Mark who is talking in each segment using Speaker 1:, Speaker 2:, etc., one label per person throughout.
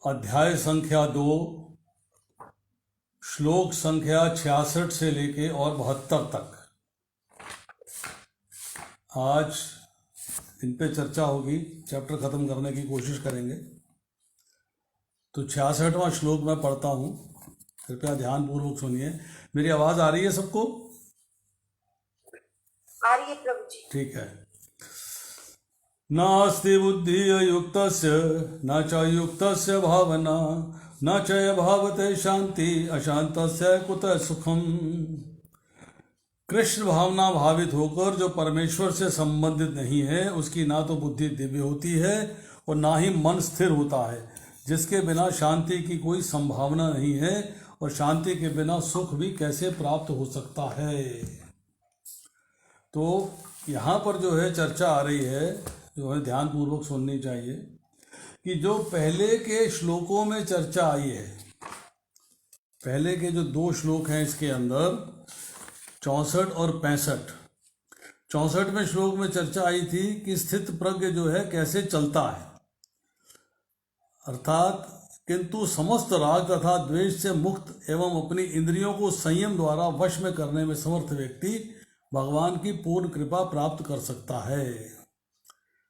Speaker 1: अध्याय संख्या 2, श्लोक संख्या 66 से लेके और 72 तक आज इन पे चर्चा होगी। चैप्टर खत्म करने की कोशिश करेंगे। तो 66वां श्लोक मैं पढ़ता हूँ, कृपया ध्यान पूर्वक सुनिए। मेरी आवाज आ रही है सबको?
Speaker 2: आ रही है प्रभु जी।
Speaker 1: ठीक है। नास्ति बुद्धि युक्तस्य न च युक्तस्य भावना न च भावते शांति अशांतस्य कुतः सुखम। कृष्ण भावना भावित होकर जो परमेश्वर से संबंधित नहीं है उसकी ना तो बुद्धि दिव्य होती है और ना ही मन स्थिर होता है, जिसके बिना शांति की कोई संभावना नहीं है, और शांति के बिना सुख भी कैसे प्राप्त हो सकता है। तो यहाँ पर जो है चर्चा आ रही है, जो है ध्यान पूर्वक सुननी चाहिए कि जो पहले के श्लोकों में चर्चा आई है, पहले के जो 2 श्लोक हैं इसके अंदर 64 और 65। 64वें श्लोक में चर्चा आई थी कि स्थित प्रज्ञ जो है कैसे चलता है, अर्थात किंतु समस्त राग तथा द्वेष से मुक्त एवं अपनी इंद्रियों को संयम द्वारा वश में करने में समर्थ व्यक्ति भगवान की पूर्ण कृपा प्राप्त कर सकता है।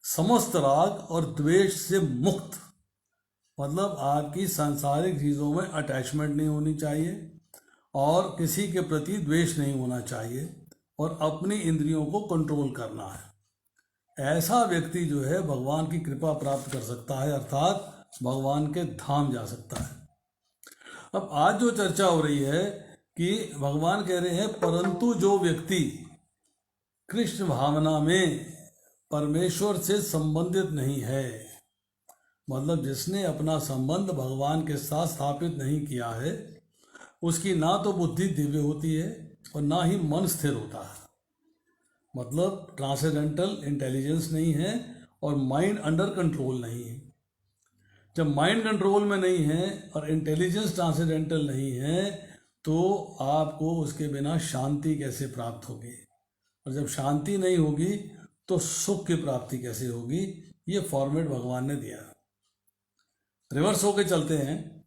Speaker 1: समस्त राग और द्वेष से मुक्त मतलब आपकी सांसारिक चीज़ों में अटैचमेंट नहीं होनी चाहिए और किसी के प्रति द्वेष नहीं होना चाहिए और अपनी इंद्रियों को कंट्रोल करना है। ऐसा व्यक्ति जो है भगवान की कृपा प्राप्त कर सकता है, अर्थात भगवान के धाम जा सकता है। अब आज जो चर्चा हो रही है कि भगवान कह रहे हैं परंतु जो व्यक्ति कृष्ण भावना में परमेश्वर से संबंधित नहीं है, मतलब जिसने अपना संबंध भगवान के साथ स्थापित नहीं किया है, उसकी ना तो बुद्धि दिव्य होती है और ना ही मन स्थिर होता है। मतलब ट्रांसेंडेंटल इंटेलिजेंस नहीं है और माइंड अंडर कंट्रोल नहीं है। जब माइंड कंट्रोल में नहीं है और इंटेलिजेंस ट्रांसेंडेंटल नहीं है तो आपको उसके बिना शांति कैसे प्राप्त होगी, और जब शांति नहीं होगी तो सुख की प्राप्ति कैसे होगी। ये फॉर्मेट भगवान ने दिया। रिवर्स होके चलते हैं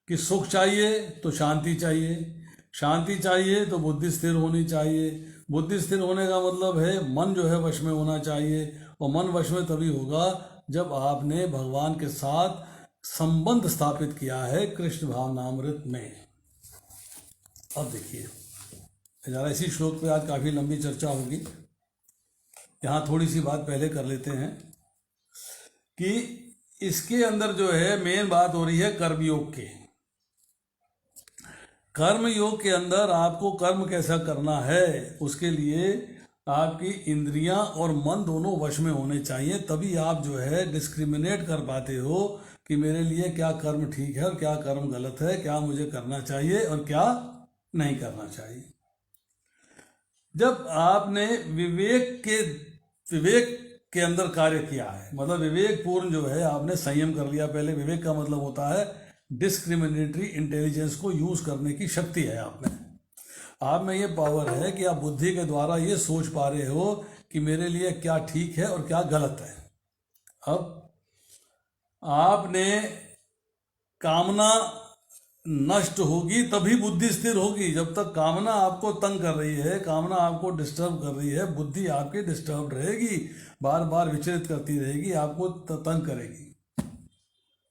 Speaker 1: कि सुख चाहिए तो शांति चाहिए, शांति चाहिए तो बुद्धि स्थिर होनी चाहिए, बुद्धि स्थिर होने का मतलब है मन जो है वश में होना चाहिए, और मन वश में तभी होगा जब आपने भगवान के साथ संबंध स्थापित किया है कृष्ण भावनामृत में। अब देखिए जरा इसी श्लोक पे आज काफ़ी लंबी चर्चा होगी। यहाँ थोड़ी सी बात पहले कर लेते हैं कि इसके अंदर जो है मेन बात हो रही है कर्मयोग के। कर्म योग के अंदर आपको कर्म कैसा करना है, उसके लिए आपकी इंद्रियां और मन दोनों वश में होने चाहिए, तभी आप जो है डिस्क्रिमिनेट कर पाते हो कि मेरे लिए क्या कर्म ठीक है और क्या कर्म गलत है, क्या मुझे करना चाहिए और क्या नहीं करना चाहिए। जब आपने विवेक के अंदर कार्य किया है, मतलब विवेक पूर्ण जो है आपने संयम कर लिया। पहले विवेक का मतलब होता है डिस्क्रिमिनेटरी इंटेलिजेंस को यूज करने की शक्ति है आप में ये पावर है कि आप बुद्धि के द्वारा ये सोच पा रहे हो कि मेरे लिए क्या ठीक है और क्या गलत है। अब आपने कामना नष्ट होगी तभी बुद्धि स्थिर होगी। जब तक कामना आपको तंग कर रही है, कामना आपको डिस्टर्ब कर रही है, बुद्धि आपकी डिस्टर्ब रहेगी, बार बार विचलित करती रहेगी, आपको तंग करेगी।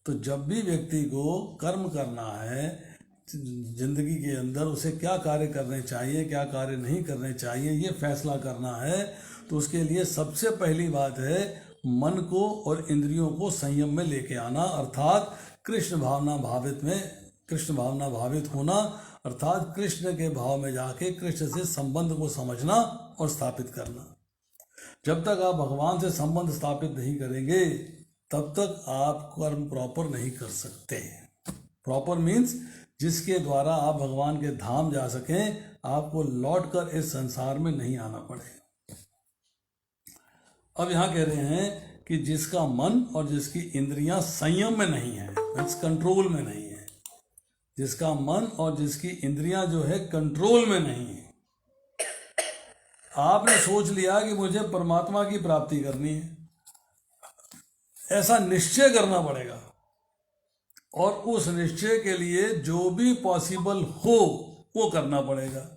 Speaker 1: तो जब भी व्यक्ति को कर्म करना है जिंदगी के अंदर, उसे क्या कार्य करने चाहिए क्या कार्य नहीं करने चाहिए ये फैसला करना है, तो उसके लिए सबसे पहली बात है मन को और इंद्रियों को संयम में लेके आना, अर्थात कृष्ण भावना भावित होना, अर्थात कृष्ण के भाव में जाके कृष्ण से संबंध को समझना और स्थापित करना। जब तक आप भगवान से संबंध स्थापित नहीं करेंगे तब तक आप कर्म प्रॉपर नहीं कर सकते। प्रॉपर मीन्स जिसके द्वारा आप भगवान के धाम जा सकें, आपको लौटकर इस संसार में नहीं आना पड़े। अब यहाँ कह रहे हैं कि जिसका मन और जिसकी इंद्रियां संयम में नहीं है, मीन्स कंट्रोल में नहीं है, जिसका मन और जिसकी इंद्रियां जो है कंट्रोल में नहीं है, आपने सोच लिया कि मुझे परमात्मा की प्राप्ति करनी है, ऐसा निश्चय करना पड़ेगा। और उस निश्चय के लिए जो भी पॉसिबल हो वो करना पड़ेगा।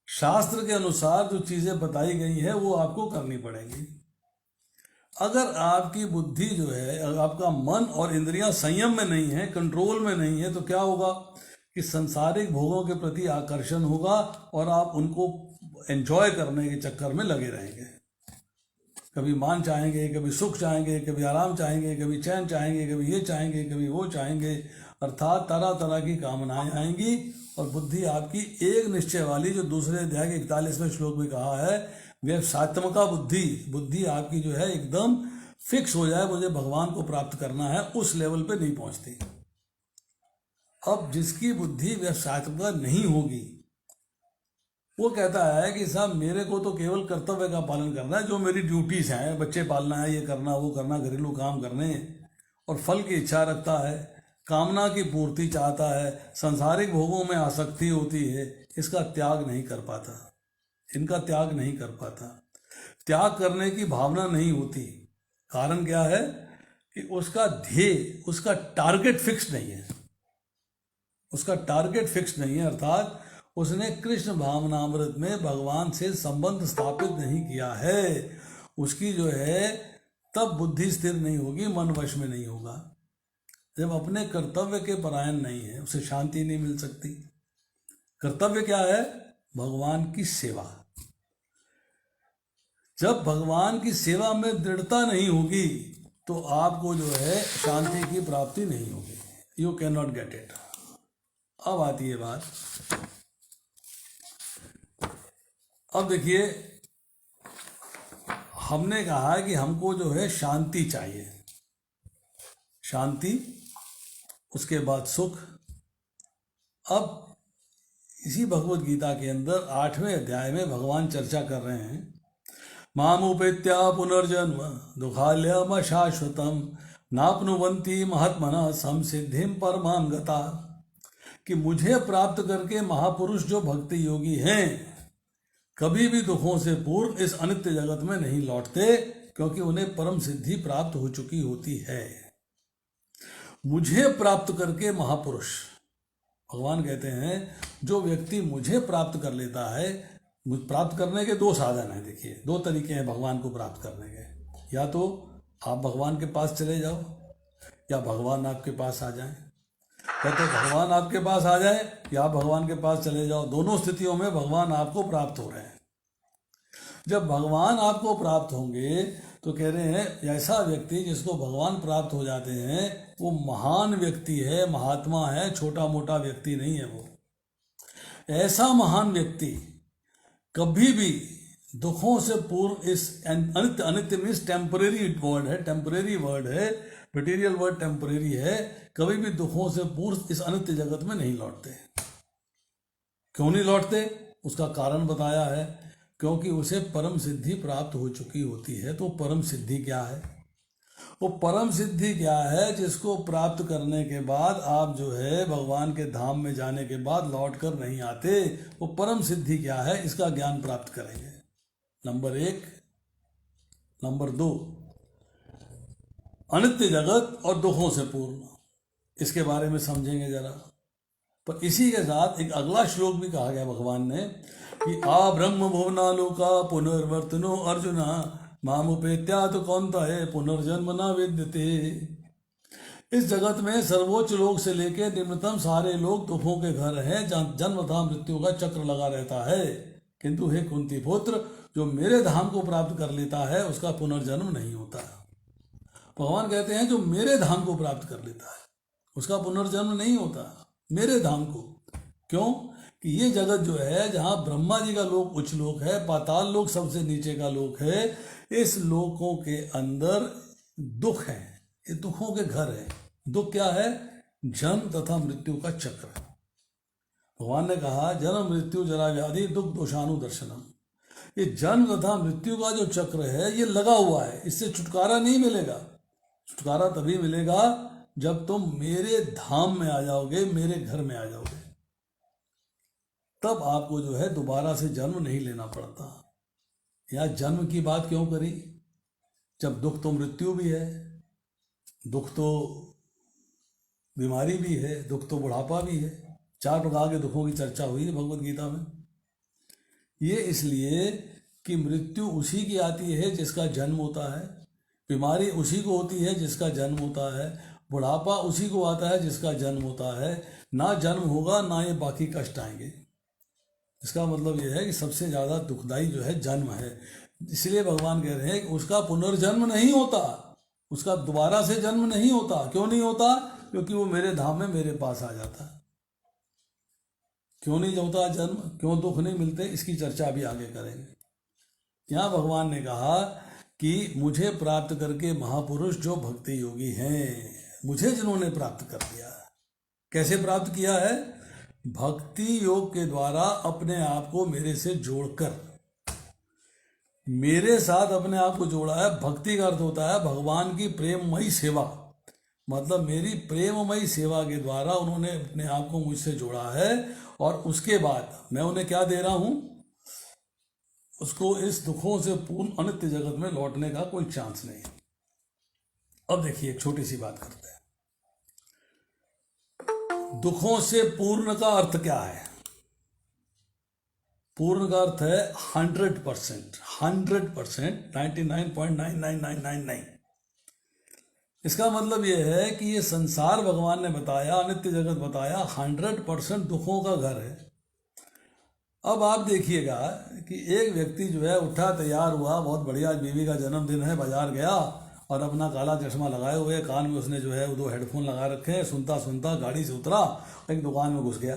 Speaker 1: शास्त्र के अनुसार जो चीजें बताई गई है वो आपको करनी पड़ेंगी। अगर आपकी बुद्धि जो है, अगर आपका मन और इंद्रियां संयम में नहीं है, कंट्रोल में नहीं है, तो क्या होगा कि सांसारिक भोगों के प्रति आकर्षण होगा और आप उनको एंजॉय करने के चक्कर में लगे रहेंगे। कभी मान चाहेंगे, कभी सुख चाहेंगे, कभी आराम चाहेंगे, कभी चैन चाहेंगे, कभी ये चाहेंगे, कभी वो चाहेंगे, अर्थात तरह तरह की कामनाएं आएंगी और बुद्धि आपकी एक निश्चय वाली, जो दूसरे अध्याय के 41वें श्लोक में कहा है, वह सात्मका बुद्धि आपकी जो है एकदम फिक्स हो जाए, मुझे भगवान को प्राप्त करना है, उस लेवल पे नहीं पहुंचती। अब जिसकी बुद्धि वह सात्मका नहीं होगी वो कहता है कि साहब मेरे को तो केवल कर्तव्य का पालन करना है, जो मेरी ड्यूटीज हैं, बच्चे पालना है, ये करना वो करना, घरेलू काम करने, और फल की इच्छा रखता है, कामना की पूर्ति चाहता है, सांसारिक भोगों में आसक्ति होती है, इसका त्याग नहीं कर पाता, इनका त्याग नहीं कर पाता। त्याग करने की भावना नहीं होती। कारण क्या है कि उसका ध्येय, उसका टारगेट फिक्स नहीं है, उसका टारगेट फिक्स नहीं है, अर्थात उसने कृष्ण भावनामृत में भगवान से संबंध स्थापित नहीं किया है। उसकी जो है तब बुद्धि स्थिर नहीं होगी, मन वश में नहीं होगा। जब अपने कर्तव्य के परायण नहीं है, उसे शांति नहीं मिल सकती। कर्तव्य क्या है? भगवान की सेवा। जब भगवान की सेवा में दृढ़ता नहीं होगी तो आपको जो है शांति की प्राप्ति नहीं होगी। You can not get it. अब आती है बात, अब देखिए, हमने कहा कि हमको जो है शांति चाहिए, शांति, उसके बाद सुख। अब इसी भगवत गीता के अंदर 8वें अध्याय में भगवान चर्चा कर रहे हैं, मामुपेत्या पुनर्जन्म दुखालयम शाश्वतम नाप्नुवन्ति महात्मना संसिद्धिम परमां गता, कि मुझे प्राप्त करके महापुरुष जो भक्ति योगी हैं कभी भी दुखों से पूर्व इस अनित्य जगत में नहीं लौटते, क्योंकि उन्हें परम सिद्धि प्राप्त हो चुकी होती है। मुझे प्राप्त करके महापुरुष, भगवान कहते हैं जो व्यक्ति मुझे प्राप्त कर लेता है, प्राप्त करने के दो साधन हैं। देखिए, दो तरीके हैं भगवान को प्राप्त करने के, या तो आप भगवान के पास चले जाओ या भगवान आपके पास आ जाए, या तो भगवान आपके पास आ जाए या आप भगवान के पास चले जाओ। दोनों स्थितियों में भगवान आपको प्राप्त हो रहे हैं। जब भगवान आपको प्राप्त होंगे तो कह रहे हैं ऐसा व्यक्ति जिसको भगवान प्राप्त हो जाते हैं वो महान व्यक्ति है, महात्मा है, छोटा मोटा व्यक्ति नहीं है। वो ऐसा महान व्यक्ति कभी भी दुखों से पूर्व, इस अनित्य, अनित्य मीन्स टेम्परेरी वर्ड है, टेम्परेरी वर्ड है, मटेरियल वर्ड टेम्परेरी है, कभी भी दुखों से पूर्व इस अनित्य जगत में नहीं लौटते। क्यों नहीं लौटते? उसका कारण बताया है, क्योंकि उसे परम सिद्धि प्राप्त हो चुकी होती है। तो परम सिद्धि क्या है? वो परम सिद्धि क्या है जिसको प्राप्त करने के बाद आप जो है भगवान के धाम में जाने के बाद लौट कर नहीं आते? वो परम सिद्धि क्या है, इसका ज्ञान प्राप्त करेंगे, नंबर 1। नंबर 2, अनित्य जगत और दुखों से पूर्ण, इसके बारे में समझेंगे जरा। पर इसी के साथ एक अगला श्लोक भी कहा गया भगवान ने कि आ ब्रह्म भुवनालोका पुनर्वर्तनो अर्जुना मामुपेत्या तो कौन्तेय पुनर्जन्म न विद्यते। इस जगत में सर्वोच्च लोक से लेकर निम्नतम सारे लोग दुखों के घर हैं, जहाँ जन्म तथा मृत्यु का चक्र लगा रहता है, किंतु हे कुंती पुत्र, जो मेरे धाम को प्राप्त कर लेता है उसका पुनर्जन्म नहीं होता। भगवान कहते हैं जो मेरे धाम को प्राप्त कर लेता है उसका पुनर्जन्म नहीं होता, मेरे धाम को। क्यों? कि ये जगत जो है, जहाँ ब्रह्मा जी का लोक उच्च लोक है, पाताल लोक सबसे नीचे का लोक है, इस लोकों के अंदर दुख है, ये दुखों के घर है। दुख क्या है? जन्म तथा मृत्यु का चक्र। भगवान ने कहा जन्म मृत्यु जरा व्याधि दुख दोषानुदर्शनम। ये जन्म तथा मृत्यु का जो चक्र है ये लगा हुआ है, इससे छुटकारा नहीं मिलेगा। छुटकारा तभी मिलेगा जब तुम मेरे धाम में आ जाओगे, मेरे घर में आ जाओगे, तब आपको जो है दोबारा से जन्म नहीं लेना पड़ता। यहाँ जन्म की बात क्यों करी? जब दुख तो मृत्यु भी है, दुख तो बीमारी भी है, दुख तो बुढ़ापा भी है। 4 प्रकार के दुखों की चर्चा हुई है भगवत गीता में। ये इसलिए कि मृत्यु उसी की आती है जिसका जन्म होता है, बीमारी उसी को होती है जिसका जन्म होता है, बुढ़ापा उसी को आता है जिसका जन्म होता है। ना जन्म होगा ना ये बाकी कष्ट आएंगे। इसका मतलब यह है कि सबसे ज़्यादा दुखदाई जो है जन्म है। इसलिए भगवान कह रहे हैं कि उसका पुनर्जन्म नहीं होता, उसका दोबारा से जन्म नहीं होता। क्यों नहीं होता? क्योंकि वो मेरे धाम में मेरे पास आ जाता है। क्यों नहीं होता जन्म, क्यों दुख नहीं मिलते, इसकी चर्चा अभी आगे करेंगे। यहाँ भगवान ने कहा कि मुझे प्राप्त करके महापुरुष जो भक्ति योगी हैं, मुझे जिन्होंने प्राप्त कर लिया। कैसे प्राप्त किया है? भक्ति योग के द्वारा अपने आप को मेरे से जोड़कर, मेरे साथ अपने आप को जोड़ा है। भक्ति का अर्थ होता है भगवान की प्रेममयी सेवा, मतलब मेरी प्रेममयी सेवा के द्वारा उन्होंने अपने आप को मुझसे जोड़ा है। और उसके बाद मैं उन्हें क्या दे रहा हूं? उसको इस दुखों से पूर्ण अनित्य जगत में लौटने का कोई चांस नहीं। अब देखिए एक छोटी सी बात करते हैं। दुखों से पूर्ण का अर्थ क्या है? पूर्ण का अर्थ है 100%, 99.999999। इसका मतलब यह है कि ये संसार भगवान ने बताया, अनित्य जगत बताया, 100% दुखों का घर है। अब आप देखिएगा कि एक व्यक्ति जो है उठा, तैयार हुआ, बहुत बढ़िया, बीवी का जन्मदिन है, बाजार गया और अपना काला चश्मा लगाए हुए, कान में उसने जो है 2 हेडफोन लगा रखे हैं, सुनता सुनता गाड़ी से उतरा, एक दुकान में घुस गया।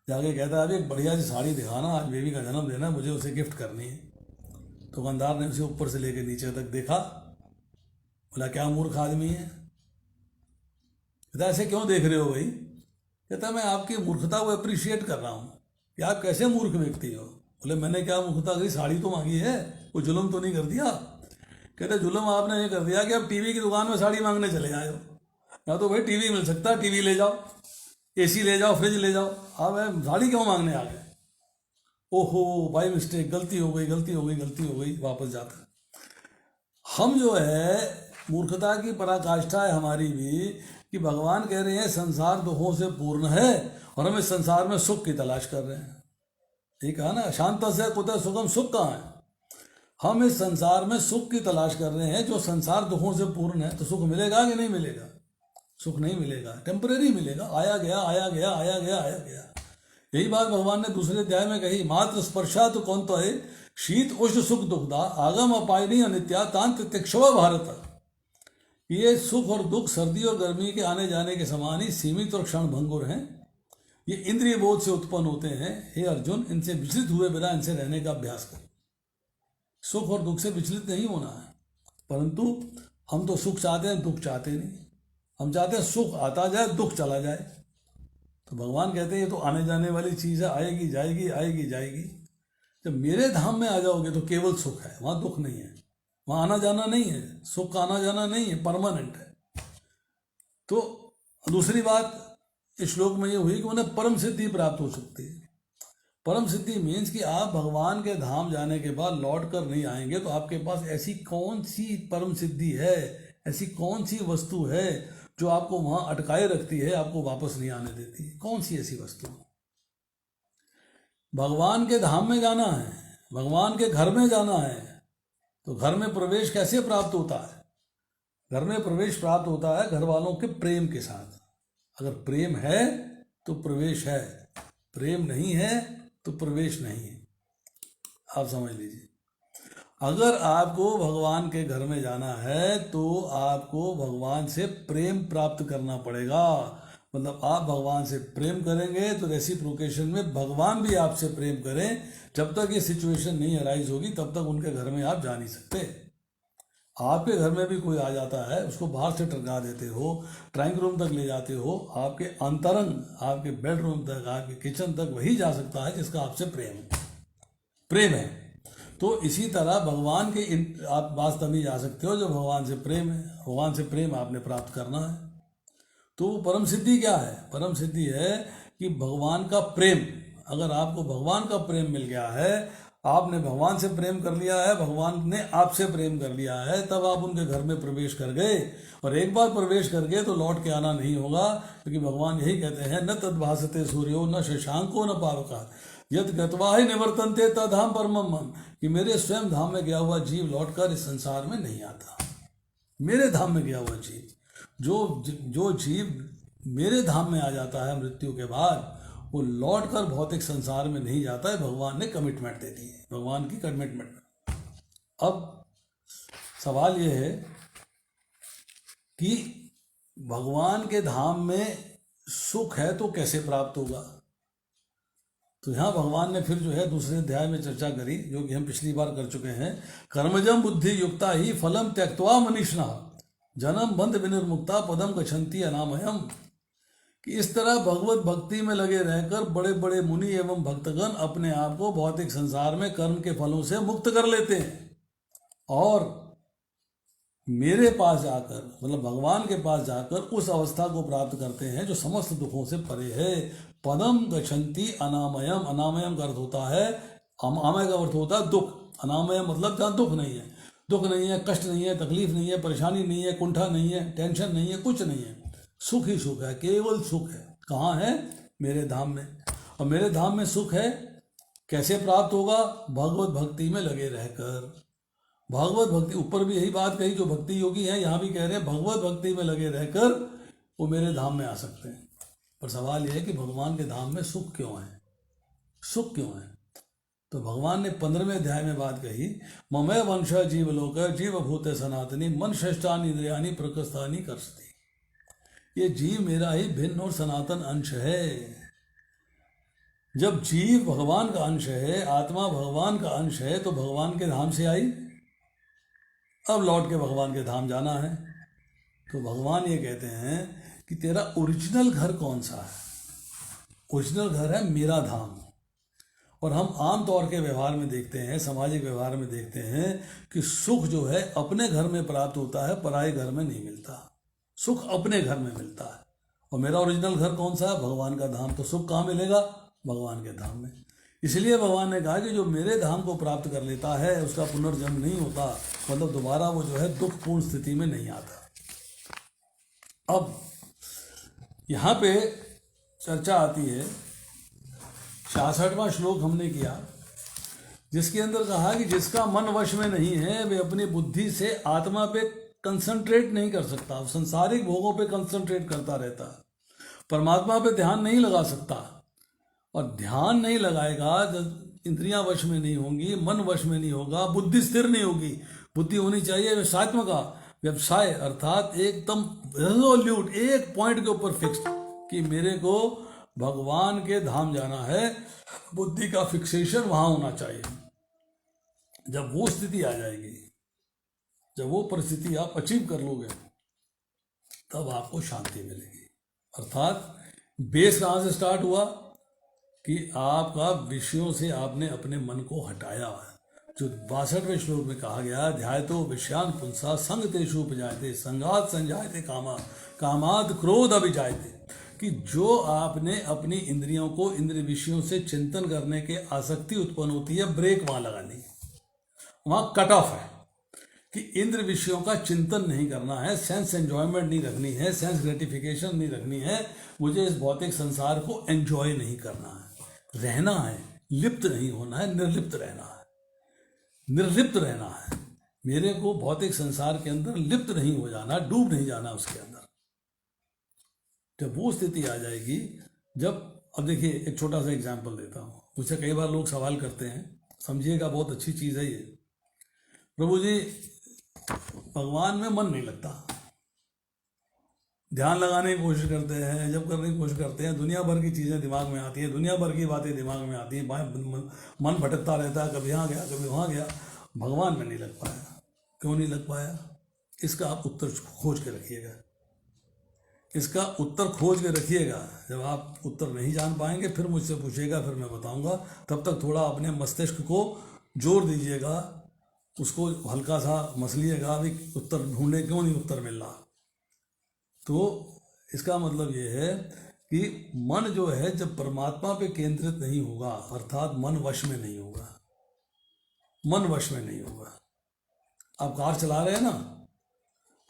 Speaker 1: जाके कहता है अभी एक बढ़िया सी साड़ी दिखाना, आज बेबी का जन्मदिन है, मुझे उसे गिफ्ट करनी है। दुकानदार ने उसे ऊपर से लेकर नीचे तक देखा, बोला क्या मूर्ख आदमी है? कहता ऐसे क्यों देख रहे हो भाई? कहता मैं आपकी मूर्खता को अप्रिशिएट कर रहा हूँ कि आप कैसे मूर्ख व्यक्ति हो। बोले मैंने क्या मूर्खता करी? साड़ी तो मांगी है, वो जुल्म तो नहीं कर दिया? कहते जुल्म आपने ये कर दिया कि अब टीवी की दुकान में साड़ी मांगने चले आए हो। या तो भाई टीवी मिल सकता है, टीवी ले जाओ, एसी ले जाओ, फ्रिज ले जाओ, आप साड़ी क्यों मांगने आ गए? ओहो बाय मिस्टेक, गलती हो गई, गलती हो गई, गलती हो गई, वापस जाता। हम जो है मूर्खता की पराकाष्ठा है हमारी भी कि भगवान कह रहे हैं संसार दुखों से पूर्ण है और हम इस संसार में सुख की तलाश कर रहे हैं। ठीक है ना, शांत से कुतः सुखम, सुख कहाँ है? हम इस संसार में सुख की तलाश कर रहे हैं। जो संसार दुखों से पूर्ण है तो सुख मिलेगा कि नहीं मिलेगा? सुख नहीं मिलेगा, टेम्परेरी मिलेगा, आया गया, आया गया, आया गया, आया गया। यही बात भगवान ने दूसरे अध्याय में कही, मात्र स्पर्शा तो कौन तो है शीत उष्ण सुख दुखदा आगम अपायनी अनित्या तांत तिक्षव भारत। ये सुख और दुख सर्दी और गर्मी के आने जाने के समान ही सीमित और क्षण भंगुर हैं। ये इंद्रिय बोध से उत्पन्न होते हैं। हे अर्जुन, इनसे विचलित हुए बिना इनसे रहने का अभ्यास कर। सुख और दुख से विचलित नहीं होना है, परंतु हम तो सुख चाहते हैं, दुख चाहते नहीं। हम चाहते हैं सुख आता जाए, दुख चला जाए। तो भगवान कहते हैं ये तो आने जाने वाली चीज़ है, आएगी जाएगी, आएगी जाएगी। जब मेरे धाम में आ जाओगे तो केवल सुख है, वहाँ दुख नहीं है, वहाँ आना जाना नहीं है, सुख का आना जाना नहीं है, परमानेंट है। तो दूसरी बात इस श्लोक में ये हुई कि उन्हें परम सिद्धि प्राप्त हो सकती है। परम सिद्धि मीन्स कि आप भगवान के धाम जाने के बाद लौट कर नहीं आएंगे तो आपके पास ऐसी कौन सी परम सिद्धि है, ऐसी कौन सी वस्तु है जो आपको वहां अटकाए रखती है, आपको वापस नहीं आने देती? कौन सी ऐसी वस्तु? भगवान के धाम में जाना है, भगवान के घर में जाना है, तो घर में प्रवेश कैसे प्राप्त होता है? घर में प्रवेश प्राप्त होता है घर वालों के प्रेम के साथ। अगर प्रेम है तो प्रवेश है, प्रेम नहीं है तो प्रवेश नहीं है। आप समझ लीजिए, अगर आपको भगवान के घर में जाना है तो आपको भगवान से प्रेम प्राप्त करना पड़ेगा। मतलब आप भगवान से प्रेम करेंगे तो रेसिप्रोकेशन में भगवान भी आपसे प्रेम करें। जब तक ये सिचुएशन नहीं अराइज होगी तब तक उनके घर में आप जा नहीं सकते। आपके घर में भी कोई आ जाता है, उसको बाहर से टरका देते हो, ड्राइंग रूम तक ले जाते हो, आपके अंतरंग, आपके बेडरूम तक, आपके किचन तक वही जा सकता है जिसका आपसे प्रेम है। तो इसी तरह भगवान के आप पास तभी जा सकते हो जो भगवान से प्रेम है। भगवान से प्रेम आपने प्राप्त करना है। तो परम सिद्धि क्या है? परम सिद्धि है कि भगवान का प्रेम। अगर आपको भगवान का प्रेम मिल गया है, आपने भगवान से प्रेम कर लिया है, भगवान ने आपसे प्रेम कर लिया है, तब आप उनके घर में प्रवेश कर गए। और एक बार प्रवेश कर गए तो लौट के आना नहीं होगा, क्योंकि भगवान यही कहते हैं, न तद्भासते सूर्यो न शशांको न पावका यद गत्वा ही निवर्तन्ते तद्धाम परमम मम, कि मेरे स्वयं धाम में गया हुआ जीव लौटकर इस संसार में नहीं आता। मेरे धाम में गया हुआ जीव, जो जीव मेरे धाम में आ जाता है मृत्यु के बाद, वो लौटकर भौतिक संसार में नहीं जाता है। भगवान ने कमिटमेंट दे दी है, भगवान की कमिटमेंट। अब सवाल ये है कि भगवान के धाम में सुख है तो कैसे प्राप्त होगा। तो यहाँ भगवान ने फिर जो है दूसरे अध्याय में चर्चा करी, जो कि हम पिछली बार कर चुके हैं। कर्मजम बुद्धि युक्ता ही फलम त्यक्त्वा मनीषिणः जन्म बंध विनिर्मुक्ता पदम गच्छन्ति अनामयम, कि इस तरह भगवत भक्ति में लगे रहकर बड़े बड़े मुनि एवं भक्तगण अपने आप को भौतिक संसार में कर्म के फलों से मुक्त कर लेते हैं और मेरे पास जाकर, मतलब भगवान के पास जाकर उस अवस्था को प्राप्त करते हैं जो समस्त दुखों से परे है। पदम गच्छन्ति अनामयम, अनामयम का अर्थ होता है, आमय का अर्थ होता है दुख। अनामयम मतलब जहाँ दुख नहीं है, दुख नहीं है, कष्ट नहीं है, तकलीफ नहीं है, परेशानी नहीं है, कुंठा नहीं है, टेंशन नहीं है, कुछ नहीं है, सुख ही सुख है, केवल सुख है। कहाँ है? मेरे धाम में। और मेरे धाम में सुख है, कैसे प्राप्त होगा? भगवत भक्ति में लगे रहकर। भगवत भक्ति, ऊपर भी यही बात कही, जो भक्ति योगी हैं यहाँ भी कह रहे हैं भगवत भक्ति में लगे रहकर वो मेरे धाम में आ सकते हैं। पर सवाल यह है कि भगवान के धाम में सुख क्यों है, सुख क्यों है? तो भगवान ने 15वें अध्याय में बात कही, ममय वंश जीवलोक जीव भूते सनातनी मन षष्ठानि इंद्रियानि प्रकृष्टानि कर्षति। ये जीव मेरा ही भिन्न और सनातन अंश है। जब जीव भगवान का अंश है, आत्मा भगवान का अंश है, तो भगवान के धाम से आई, अब लौट के भगवान के धाम जाना है। तो भगवान ये कहते हैं कि तेरा ओरिजिनल घर कौन सा है? ओरिजिनल घर है मेरा धाम। और हम आम तौर के व्यवहार में देखते हैं, सामाजिक व्यवहार में देखते हैं कि सुख जो है अपने घर में प्राप्त होता है, पराये घर में नहीं मिलता। सुख अपने घर में मिलता है। और मेरा ओरिजिनल घर कौन सा है? भगवान का धाम। तो सुख कहाँ मिलेगा? भगवान के धाम में। इसलिए भगवान ने कहा कि जो मेरे धाम को प्राप्त कर लेता है उसका पुनर्जन्म नहीं होता, मतलब दोबारा वो जो है दुखपूर्ण स्थिति में नहीं आता। अब यहाँ पे चर्चा आती है, 66वां श्लोक हमने किया, जिसके अंदर कहा कि जिसका मन वश में नहीं है वे अपनी बुद्धि से आत्मा पे कंसंट्रेट नहीं कर सकता, वो संसारिक भोगों पे कंसंट्रेट करता रहता, परमात्मा पे ध्यान नहीं लगा सकता। और ध्यान नहीं लगाएगा जब इंद्रियां वश में नहीं होंगी, मन वश में नहीं होगा, बुद्धि स्थिर नहीं होगी। बुद्धि होनी चाहिए व्यवसायत्मक का, व्यवसाय अर्थात एकदम रेजोल्यूट, एक पॉइंट के ऊपर फिक्स, कि मेरे को भगवान के धाम जाना है। बुद्धि का फिक्सेशन वहां होना चाहिए। जब वो स्थिति आ जाएगी, जब वो परिस्थिति आप अचीव कर लोगे, तब आपको शांति मिलेगी। अर्थात बेस कहाँ से स्टार्ट हुआ कि आपका विषयों से आपने अपने मन को हटाया है। जो 62वें श्लोक में कहा गया, ध्यायतो विषयान पुंसा संग तेषु उपजायते संगात संजायते कामा कामाद क्रोध अभिजायते, कि जो आपने अपनी इंद्रियों को इंद्रिय विषयों से चिंतन करने के आसक्ति उत्पन्न होती है, ब्रेक वहां लगानी, वहां कट ऑफ है कि इंद्र विषयों का चिंतन नहीं करना है, सेंस एंजॉयमेंट नहीं रखनी है, सेंस ग्रेटिफिकेशन नहीं रखनी है, मुझे इस भौतिक संसार को एंजॉय नहीं करना है, रहना है, लिप्त नहीं होना है, निर्लिप्त रहना है, निर्लिप्त रहना है। मेरे को भौतिक संसार के अंदर लिप्त नहीं हो जाना, डूब नहीं जाना उसके अंदर। जब वो स्थिति आ जाएगी, जब, अब देखिए एक छोटा सा एग्जाम्पल देता हूँ, मुझसे कई बार लोग सवाल करते हैं, समझिएगा बहुत अच्छी चीज़ है ये, प्रभु जी भगवान में मन नहीं लगता, ध्यान लगाने की कोशिश करते हैं, जब करने की कोशिश करते हैं, दुनिया भर की चीज़ें दिमाग में आती हैं, दुनिया भर की बातें दिमाग में आती हैं, मन भटकता रहता है, कभी यहाँ गया कभी वहाँ गया, भगवान में नहीं लग पाया। क्यों नहीं लग पाया? इसका आप उत्तर खोज के रखिएगा, इसका उत्तर खोज के रखिएगा। जब आप उत्तर नहीं जान पाएंगे फिर मुझसे पूछिएगा, फिर मैं बताऊंगा। तब तक थोड़ा अपने मस्तिष्क को जोर दीजिएगा, उसको हल्का सा मसलिएगा, भी उत्तर ढूंढे, क्यों नहीं उत्तर मिल रहा। तो इसका मतलब ये है कि मन जो है जब परमात्मा पे केंद्रित नहीं होगा, अर्थात मन वश में नहीं होगा, मन वश में नहीं होगा। आप कार चला रहे हैं ना,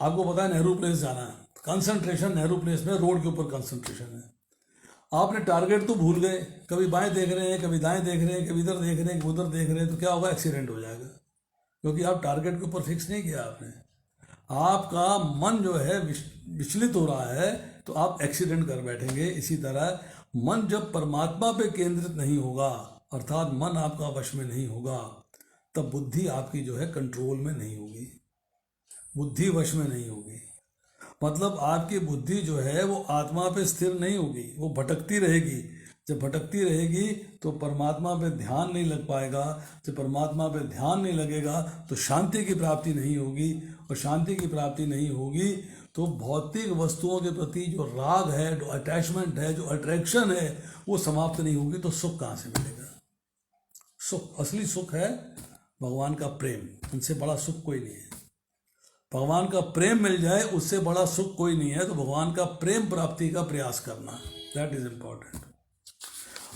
Speaker 1: आपको पता है नेहरू प्लेस जाना है, कंसंट्रेशन नेहरू प्लेस में रोड के ऊपर कंसंट्रेशन है। आपने टारगेट तो भूल गए, कभी बाएं देख रहे हैं, कभी दाएं देख रहे हैं, कभी इधर देख रहे हैं, कभी उधर देख रहे हैं, तो क्या होगा? एक्सीडेंट हो जाएगा, क्योंकि आप टारगेट के ऊपर फिक्स नहीं किया आपने। आपका मन जो है विचलित हो रहा है तो आप एक्सीडेंट कर बैठेंगे। इसी तरह मन जब परमात्मा पे केंद्रित नहीं होगा, अर्थात मन आपका वश में नहीं होगा, तब बुद्धि आपकी जो है कंट्रोल में नहीं होगी, बुद्धि वश में नहीं होगी। मतलब आपकी बुद्धि जो है वो आत्मा पे स्थिर नहीं होगी, वो भटकती रहेगी। जब भटकती रहेगी तो परमात्मा पे ध्यान नहीं लग पाएगा। जब परमात्मा पे ध्यान नहीं लगेगा तो शांति की प्राप्ति नहीं होगी, और शांति की प्राप्ति नहीं होगी तो भौतिक वस्तुओं के प्रति जो राग है, जो अटैचमेंट है, जो अट्रैक्शन है, वो समाप्त नहीं होगी। तो सुख कहाँ से मिलेगा? सुख, असली सुख है भगवान का प्रेम, उनसे बड़ा सुख कोई नहीं है। भगवान का प्रेम मिल जाए उससे बड़ा सुख कोई नहीं है। तो भगवान का प्रेम प्राप्ति का प्रयास करना, दैट इज इम्पोर्टेंट।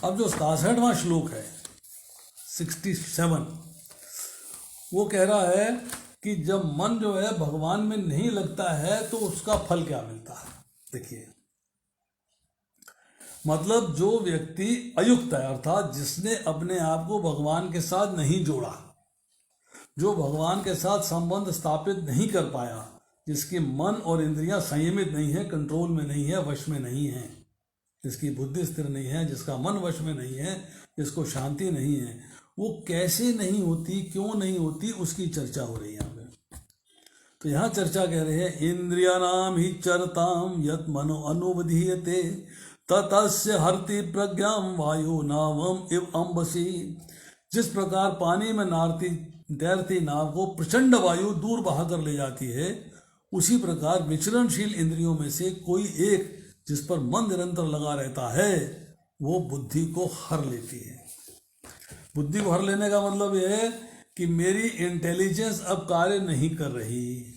Speaker 1: अब जो 67वां श्लोक है 67, वो कह रहा है कि जब मन जो है भगवान में नहीं लगता है तो उसका फल क्या मिलता है। देखिए, मतलब जो व्यक्ति अयुक्त है, अर्थात जिसने अपने आप को भगवान के साथ नहीं जोड़ा, जो भगवान के साथ संबंध स्थापित नहीं कर पाया, जिसकी मन और इंद्रियां संयमित नहीं है, कंट्रोल में नहीं है, वश में नहीं है, जिसकी बुद्धि स्थिर नहीं है, जिसका मन वश में नहीं है, जिसको शांति नहीं है, वो कैसे नहीं होती, क्यों नहीं होती, उसकी चर्चा हो रही है यहाँ पे। तो यहाँ चर्चा कह रहे हैं, इंद्रियाणाम ही चरताम यत मनो अनुवधीयते ततस्य हरति प्रज्ञाम वायु नावम इव अम्बसी। जिस प्रकार पानी में तैरती नाव को प्रचंड वायु दूर बहा कर ले जाती है, उसी प्रकार विचरणशील इंद्रियों में से कोई एक जिस पर मन निरंतर लगा रहता है वो बुद्धि को हर लेती है। बुद्धि को हर लेने का मतलब यह है कि मेरी इंटेलिजेंस अब कार्य नहीं कर रही,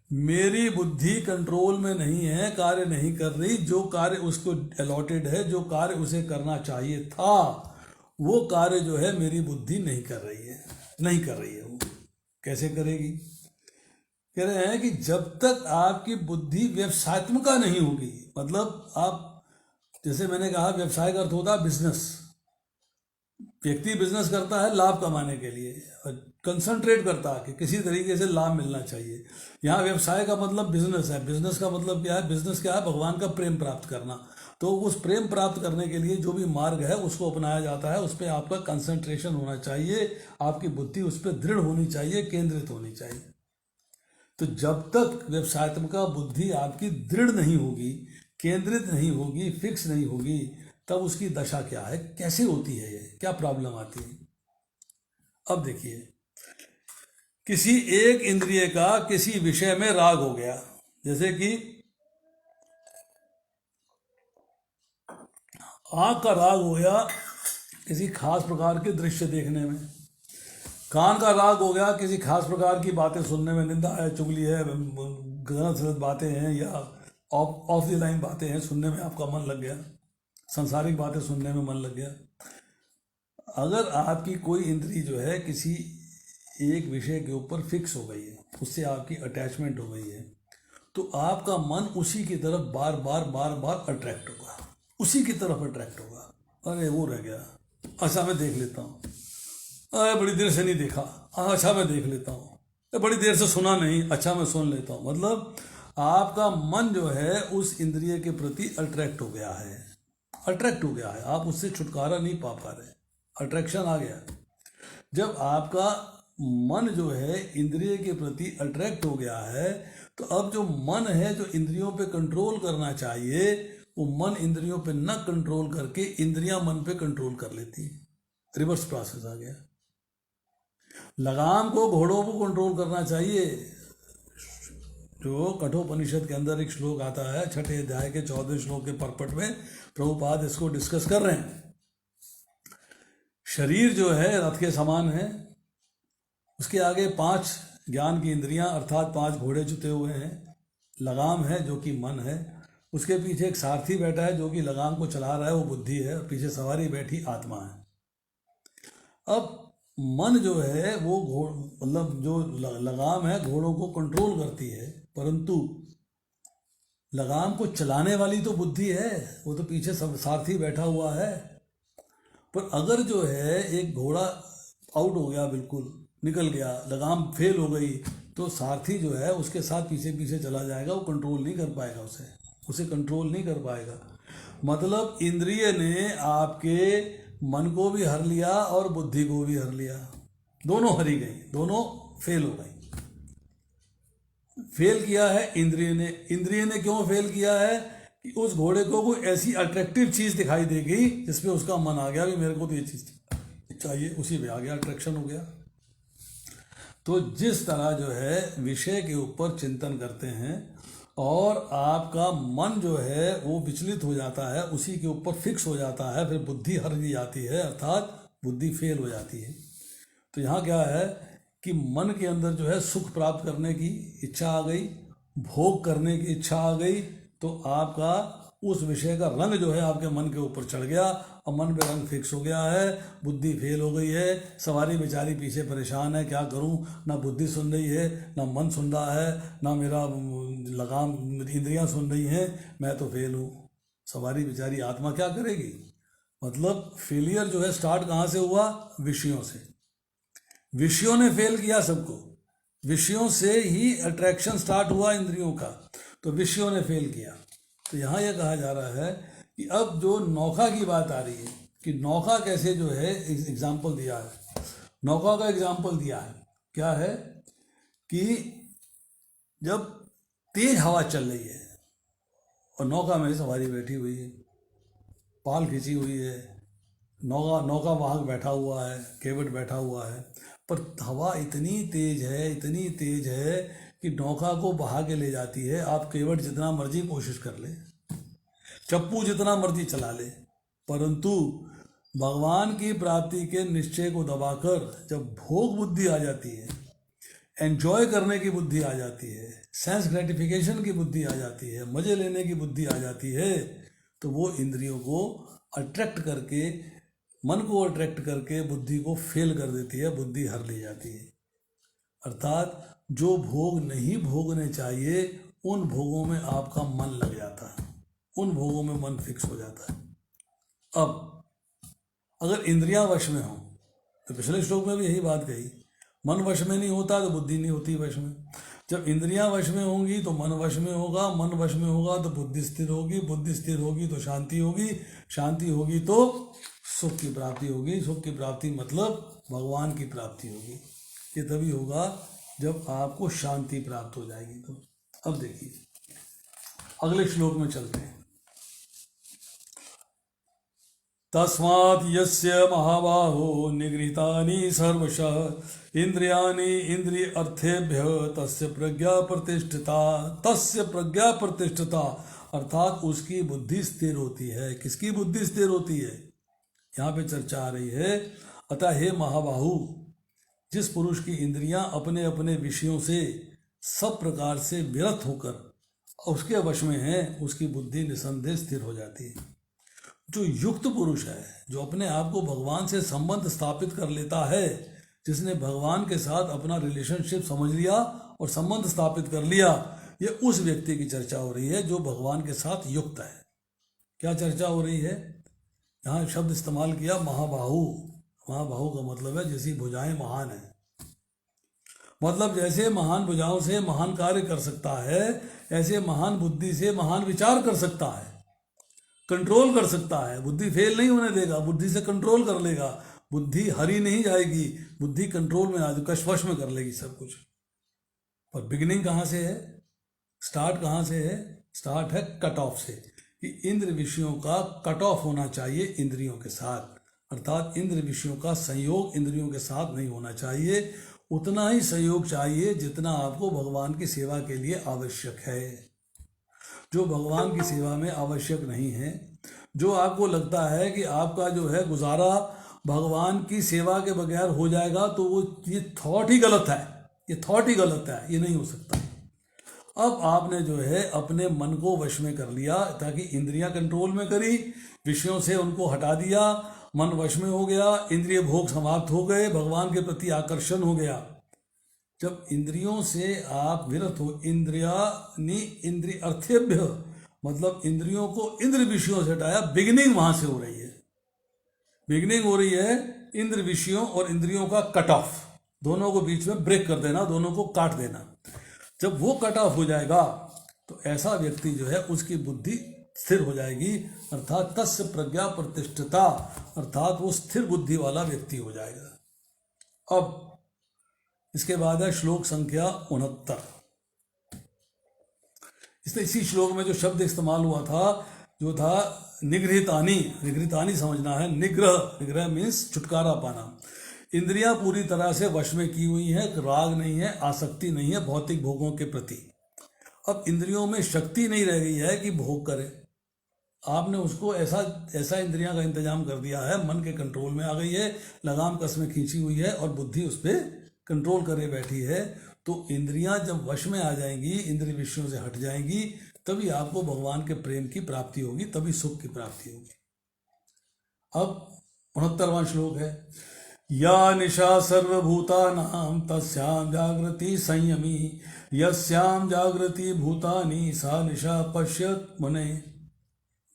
Speaker 1: मेरी बुद्धि कंट्रोल में नहीं है, कार्य नहीं कर रही। जो कार्य उसको अलॉटेड है, जो कार्य उसे करना चाहिए था, वो कार्य जो है मेरी बुद्धि नहीं कर रही है, नहीं कर रही है। वो कैसे करेगी? कह रहे हैं कि जब तक आपकी बुद्धि व्यवसायत्मका नहीं होगी, मतलब आप, जैसे मैंने कहा, व्यवसाय का अर्थ होता है बिजनेस। व्यक्ति बिजनेस करता है लाभ कमाने के लिए, और कंसंट्रेट करता है कि किसी तरीके से लाभ मिलना चाहिए। यहाँ व्यवसाय का मतलब बिजनेस है। बिजनेस का मतलब क्या है? बिजनेस क्या है? भगवान का प्रेम प्राप्त करना। तो उस प्रेम प्राप्त करने के लिए जो भी मार्ग है उसको अपनाया जाता है, उस पर आपका कंसंट्रेशन होना चाहिए, आपकी बुद्धि उस पर दृढ़ होनी चाहिए, केंद्रित होनी चाहिए। तो जब तक व्यवसायत्मका बुद्धि आपकी दृढ़ नहीं होगी, केंद्रित नहीं होगी, फिक्स नहीं होगी, तब उसकी दशा क्या है, कैसे होती है, ये क्या प्रॉब्लम आती है। अब देखिए, किसी एक इंद्रिय का किसी विषय में राग हो गया, जैसे कि आँख का राग हो गया किसी खास प्रकार के दृश्य देखने में, कान का राग हो गया किसी खास प्रकार की बातें सुनने में, निंदा है, चुगली है, गलत सलत बातें हैं या ऑफ द लाइन बातें हैं, सुनने में आपका मन लग गया, संसारिक बातें सुनने में मन लग गया। अगर आपकी कोई इंद्री जो है किसी एक विषय के ऊपर फिक्स हो गई है, उससे आपकी अटैचमेंट हो गई है, तो आपका मन उसी की तरफ बार बार बार बार अट्रैक्ट होगा, उसी की तरफ अट्रैक्ट होगा। अरे वो रह गया, अच्छा मैं देख लेता हूँ, अरे बड़ी देर से नहीं देखा, अच्छा मैं देख लेता हूँ, बड़ी देर से सुना नहीं, अच्छा मैं सुन लेता हूँ। मतलब आपका मन जो है उस इंद्रिय के प्रति अट्रैक्ट हो गया है, अट्रैक्ट हो गया है, आप उससे छुटकारा नहीं पा रहे, अट्रैक्शन आ गया। जब आपका मन जो है इंद्रिय के प्रति अट्रैक्ट हो गया है, तो अब जो मन है जो इंद्रियों पे कंट्रोल करना चाहिए, वो मन इंद्रियों पे न कंट्रोल करके इंद्रियां मन पे कंट्रोल कर लेती है। रिवर्स प्रोसेस आ गया। लगाम को घोड़ों को कंट्रोल करना चाहिए। जो कठोपनिषद के अंदर एक श्लोक आता है, 6ठे अध्याय के 14वें श्लोक के परपट में प्रभुपाद इसको डिस्कस कर रहे हैं। शरीर जो है रथ के समान है, उसके आगे 5 ज्ञान की इंद्रियां अर्थात 5 घोड़े जुते हुए हैं। लगाम है जो कि मन है, उसके पीछे एक सारथी बैठा है जो कि लगाम को चला रहा है, वो बुद्धि है, और पीछे सवारी बैठी आत्मा है। अब मन जो है वो मतलब जो लगाम है घोड़ों को कंट्रोल करती है, परंतु लगाम को चलाने वाली तो बुद्धि है, वो तो पीछे सब सारथी बैठा हुआ है। पर अगर जो है एक घोड़ा आउट हो गया, बिल्कुल निकल गया, लगाम फेल हो गई, तो सारथी जो है उसके साथ पीछे पीछे चला जाएगा, वो कंट्रोल नहीं कर पाएगा, उसे कंट्रोल नहीं कर पाएगा। मतलब इंद्रिय ने आपके मन को भी हर लिया और बुद्धि को भी हर लिया, दोनों हरी गई, दोनों फेल हो गई। फेल किया है इंद्रिय ने क्यों फेल किया है कि उस घोड़े को कोई ऐसी अट्रैक्टिव चीज दिखाई देगी जिसपे उसका मन आ गया भी मेरे को तो ये चीज चाहिए, उसी पे आ गया, अट्रैक्शन हो गया। तो जिस तरह जो है विषय के ऊपर चिंतन करते हैं और आपका मन जो है वो विचलित हो जाता है, उसी के ऊपर फिक्स हो जाता है, फिर बुद्धि हर दी जाती है, अर्थात बुद्धि फेल हो जाती है। तो यहाँ क्या है कि मन के अंदर जो है सुख प्राप्त करने की इच्छा आ गई, भोग करने की इच्छा आ गई, तो आपका उस विषय का रंग जो है आपके मन के ऊपर चढ़ गया और मन पे रंग फिक्स हो गया है, बुद्धि फेल हो गई है। सवारी बेचारी पीछे परेशान है, क्या करूं, ना बुद्धि सुन रही है, ना मन सुन रहा है, ना मेरा लगाम इंद्रियां सुन रही हैं, मैं तो फेल हूँ। सवारी बेचारी आत्मा क्या करेगी? मतलब फेलियर जो है स्टार्ट कहाँ से हुआ? विषयों से। विषयों ने फेल किया सबको, विषयों से ही अट्रैक्शन स्टार्ट हुआ इंद्रियों का, तो विषयों ने फेल किया। तो यहाँ यह कहा जा रहा है कि अब जो नौका की बात आ रही है कि नौका कैसे जो है एग्जाम्पल दिया है, नौका का एग्जाम्पल दिया है, क्या है कि जब तेज हवा चल रही है और नौका में सवारी बैठी हुई है, पाल खींची हुई है, नौका वाहक बैठा हुआ है, केवट बैठा हुआ है, पर हवा इतनी तेज है कि नौका को बहा के ले जाती है। आप केवट जितना मर्जी कोशिश कर ले, चप्पू जितना मर्जी चला ले, परंतु भगवान की प्राप्ति के निश्चय को दबाकर जब भोग बुद्धि आ जाती है, एंजॉय करने की बुद्धि आ जाती है, सेंस ग्रेटिफिकेशन की बुद्धि आ जाती है, मजे लेने की बुद्धि आ जाती है, तो वो इंद्रियों को अट्रैक्ट करके, मन को अट्रैक्ट करके बुद्धि को फेल कर देती है, बुद्धि हर ले जाती है। अर्थात जो भोग नहीं भोगने चाहिए उन भोगों में आपका मन लग जाता है, उन भोगों में मन फिक्स हो जाता है। अब अगर इंद्रियां वश में हो, तो पिछले श्लोक में भी यही बात कही, मन वश में नहीं होता तो बुद्धि नहीं होती वश में। जब इंद्रियां वश में होंगी तो मन वश में होगा, मन वश में होगा तो बुद्धि स्थिर होगी, बुद्धि स्थिर होगी तो शांति होगी, शांति होगी तो सुख की प्राप्ति होगी, सुख की प्राप्ति मतलब भगवान की प्राप्ति होगी। ये तभी होगा जब आपको शांति प्राप्त हो जाएगी। तो अब देखिए अगले श्लोक में चलते हैं। तस्मात् यस्य महाबाहो निगृहीतानि सर्वशः इंद्रियाणि इंद्रिय अर्थेभ्य तस्य प्रज्ञा प्रतिष्ठिता, तस्य प्रज्ञा प्रतिष्ठिता, अर्थात उसकी बुद्धि स्थिर होती है। किसकी बुद्धि स्थिर होती है? यहाँ पे चर्चा आ रही है। अतः हे महाबाहु, जिस पुरुष की इंद्रियां अपने अपने विषयों से सब प्रकार से विरत होकर उसके वश में है, उसकी बुद्धि निसंदेह स्थिर हो जाती है। जो युक्त पुरुष है, जो अपने आप को भगवान से संबंध स्थापित कर लेता है, जिसने भगवान के साथ अपना रिलेशनशिप समझ लिया और संबंध स्थापित कर लिया, ये उस व्यक्ति की चर्चा हो रही है जो भगवान के साथ युक्त है। क्या चर्चा हो रही है? यहाँ शब्द इस्तेमाल किया महाबाहु। महाबाहु का मतलब है जैसी भुजाएं महान है, मतलब जैसे महान भुजाओं से महान कार्य कर सकता है, ऐसे महान बुद्धि से महान विचार कर सकता है, कंट्रोल कर सकता है। बुद्धि फेल नहीं होने देगा, बुद्धि से कंट्रोल कर लेगा, बुद्धि हरी नहीं जाएगी, बुद्धि कंट्रोल में आ जाएगी, वश में कर लेगी सब कुछ। पर बिगिनिंग कहाँ से है? स्टार्ट कहाँ से है? स्टार्ट है कट ऑफ से, कि इंद्र विषयों का कट ऑफ होना चाहिए इंद्रियों के साथ, अर्थात इंद्र विषयों का संयोग इंद्रियों के साथ नहीं होना चाहिए। उतना ही संयोग चाहिए जितना आपको भगवान की सेवा के लिए आवश्यक है। जो भगवान की सेवा में आवश्यक नहीं है, जो आपको लगता है कि आपका जो है गुजारा भगवान की सेवा के बगैर हो जाएगा, तो वो ये थॉट ही गलत है, ये थॉट ही गलत है, ये नहीं हो सकता। अब आपने जो है अपने मन को वश में कर लिया, ताकि इंद्रियां कंट्रोल में करी, विषयों से उनको हटा दिया मन वश में हो गया, इंद्रिय भोग समाप्त हो गए, भगवान के प्रति आकर्षण हो गया। जब इंद्रियों से आप विरत हो, इंद्रिय अर्थेभ्य, मतलब इंद्रियों को इंद्र विषयों से हटाया, बिगिनिंग वहां से हो रही है। बिगिनिंग हो रही है इंद्र विषयों और इंद्रियों का कट ऑफ, दोनों को बीच में ब्रेक कर देना, दोनों को काट देना। जब वो कट ऑफ हो जाएगा तो ऐसा व्यक्ति जो है उसकी बुद्धि स्थिर हो जाएगी, अर्थात तस्य प्रज्ञा प्रतिष्ठिता, अर्थात वो स्थिर बुद्धि वाला व्यक्ति हो जाएगा। अब इसके बाद है श्लोक संख्या 69। इसलिए इसी श्लोक में जो शब्द इस्तेमाल हुआ था, जो था निगृहितानि, निगृहितानि समझना है, निग्रह मीन्स छुटकारा पाना। इंद्रियां पूरी तरह से वश में की हुई है, राग नहीं है, आसक्ति नहीं है भौतिक भोगों के प्रति। अब इंद्रियों में शक्ति नहीं रह गई है कि भोग करे, आपने उसको ऐसा इंद्रियां का इंतजाम कर दिया है, मन के कंट्रोल में आ गई है, लगाम कस में खींची हुई है और बुद्धि उस पर कंट्रोल करे बैठी है। तो इंद्रियां जब वश में आ जाएंगी, इंद्रिय विषयों से हट जाएंगी, तभी आपको भगवान के प्रेम की प्राप्ति होगी, तभी सुख की प्राप्ति होगी। अब 69वां श्लोक है, या निशा सर्वभूतानां तस्यां जागृति संयमी, यस्यां जागृति भूतानि सा निशा पश्यत मुने।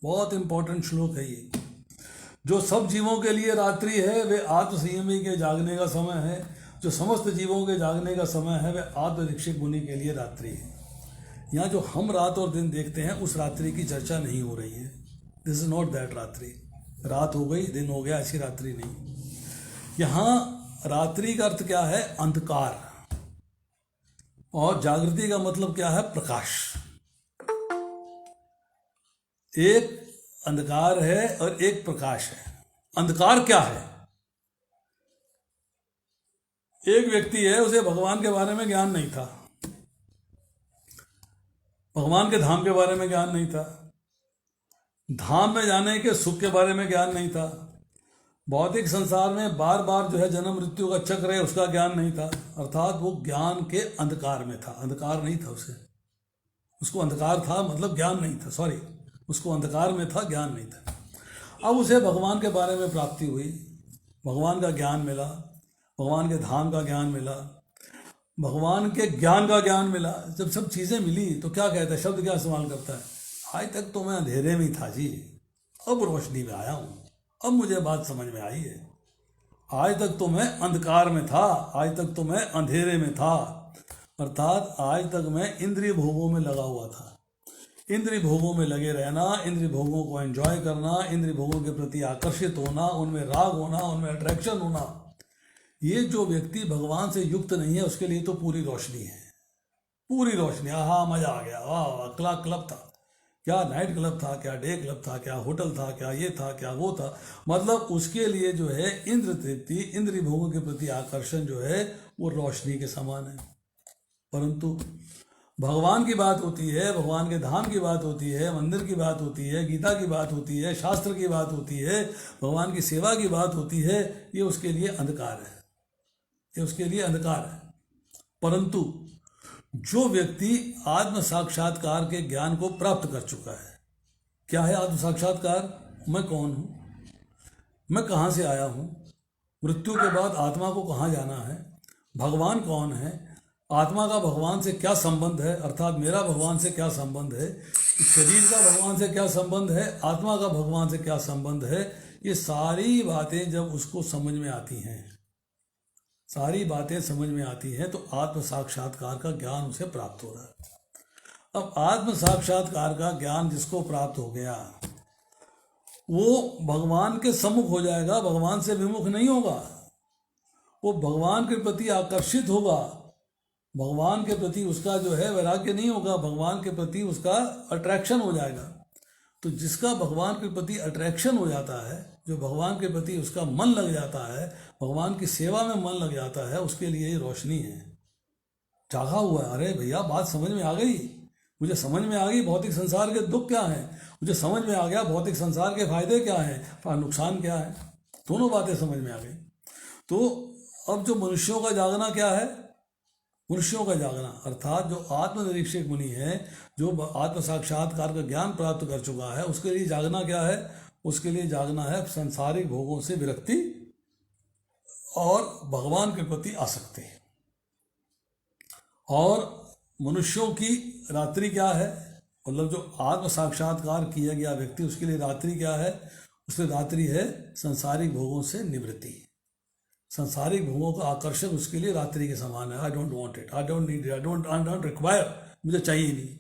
Speaker 1: बहुत इंपॉर्टेंट श्लोक है ये। जो सब जीवों के लिए रात्रि है वे आत्म संयमी के जागने का समय है, जो समस्त जीवों के जागने का समय है वे आत्मनिरीक्षक मुनि के लिए रात्रि है। यहाँ जो हम रात और दिन देखते हैं उस रात्रि की चर्चा नहीं हो रही है। दिस इज नॉट दैट रात्रि, रात हो गई दिन हो गया ऐसी रात्रि नहीं। यहाँ रात्रि का अर्थ क्या है? अंधकार, और जागृति का मतलब क्या है? प्रकाश। एक अंधकार है और एक प्रकाश है। अंधकार क्या है? एक व्यक्ति है, उसे भगवान के बारे में ज्ञान नहीं था, भगवान के धाम के बारे में ज्ञान नहीं था, धाम में जाने के सुख के बारे में ज्ञान नहीं था, भौतिक संसार में बार बार जो है जन्म मृत्यु का चक्र है उसका ज्ञान नहीं था, अर्थात वो ज्ञान के अंधकार में था। अंधकार नहीं था उसे, उसको अंधकार था मतलब ज्ञान नहीं था, सॉरी, उसको अंधकार में था, ज्ञान नहीं था। अब उसे भगवान के बारे में प्राप्ति हुई, भगवान का ज्ञान मिला, भगवान के धाम का ज्ञान मिला, भगवान के ज्ञान का ज्ञान मिला। जब सब चीज़ें मिली तो क्या कहता है, शब्द क्या इस्तेमाल करता है? आज तक तो मैं अंधेरे में ही था जी, अब रोशनी में आया हूँ, अब मुझे बात समझ में आई है। आज तक तो मैं अंधकार में था, आज तक तो मैं अंधेरे में था, अर्थात आज तक मैं इंद्रिय भोगों में लगा हुआ था। इंद्रिय भोगों में लगे रहना, इंद्रिय भोगों को एंजॉय करना, इंद्रिय भोगों के प्रति आकर्षित होना, उनमें राग होना, उनमें अट्रैक्शन होना, ये जो व्यक्ति भगवान से युक्त नहीं है उसके लिए तो पूरी रोशनी है, पूरी रोशनी। हाँ, मजा आ गया, वाह वाह, क्लब था क्या, नाइट क्लब था क्या, डे क्लब था क्या, होटल था क्या, ये था क्या, वो था, मतलब उसके लिए जो है इंद्र तृप्ति, इंद्रिय भोगों के प्रति आकर्षण जो है वो रोशनी के समान है। परंतु भगवान की बात होती है, भगवान के धाम की बात होती है, मंदिर की बात होती है, गीता की बात होती है, शास्त्र की बात होती है, भगवान की सेवा की बात होती है, ये उसके लिए अंधकार है, ये उसके लिए अंधकार है। परंतु जो व्यक्ति आत्म साक्षात्कार के ज्ञान को प्राप्त कर चुका है, क्या है आत्म साक्षात्कार? मैं कौन हूँ, मैं कहाँ से आया हूँ, मृत्यु के बाद आत्मा को कहाँ जाना है, भगवान कौन है, आत्मा का भगवान से क्या संबंध है, अर्थात मेरा भगवान से क्या संबंध है, शरीर का भगवान से क्या संबंध है, आत्मा का भगवान से क्या संबंध है, ये सारी बातें जब उसको समझ में आती हैं, सारी बातें समझ में आती हैं, तो आत्म साक्षात्कार का ज्ञान उसे प्राप्त हो रहा है। अब आत्म साक्षात्कार का ज्ञान जिसको प्राप्त हो गया वो भगवान के सम्मुख हो जाएगा, भगवान से विमुख नहीं होगा, वो भगवान के प्रति आकर्षित होगा, भगवान के प्रति उसका जो है वैराग्य नहीं होगा, भगवान के प्रति उसका अट्रैक्शन हो जाएगा। तो जिसका भगवान के प्रति अट्रैक्शन हो जाता है, जो भगवान के प्रति उसका मन लग जाता है, भगवान की सेवा में मन लग जाता है, उसके लिए ये रोशनी है, जागा हुआ है। अरे भैया बात समझ में आ गई, मुझे समझ में आ गई भौतिक संसार के दुख क्या हैं, मुझे समझ में आ गया भौतिक संसार के फायदे क्या हैं, नुकसान क्या है, दोनों बातें समझ में आ गई। तो अब जो मनुष्यों का जागना क्या है, मनुष्यों का जागना अर्थात जो आत्मनिरीक्षक मुनि है, जो आत्म साक्षात्कार का ज्ञान प्राप्त कर चुका है, उसके लिए जागना क्या है? उसके लिए जागना है सांसारिक भोगों से विरक्ति और भगवान के प्रति आसक्ति। और मनुष्यों की रात्रि क्या है, मतलब जो आत्म साक्षात्कार किया गया व्यक्ति, उसके लिए रात्रि क्या है, उसकी रात्रि है सांसारिक भोगों से निवृत्ति। सांसारिक भोगों का आकर्षण उसके लिए रात्रि के समान है। I don't want it, I don't need it, I don't require, मुझे चाहिए नहीं।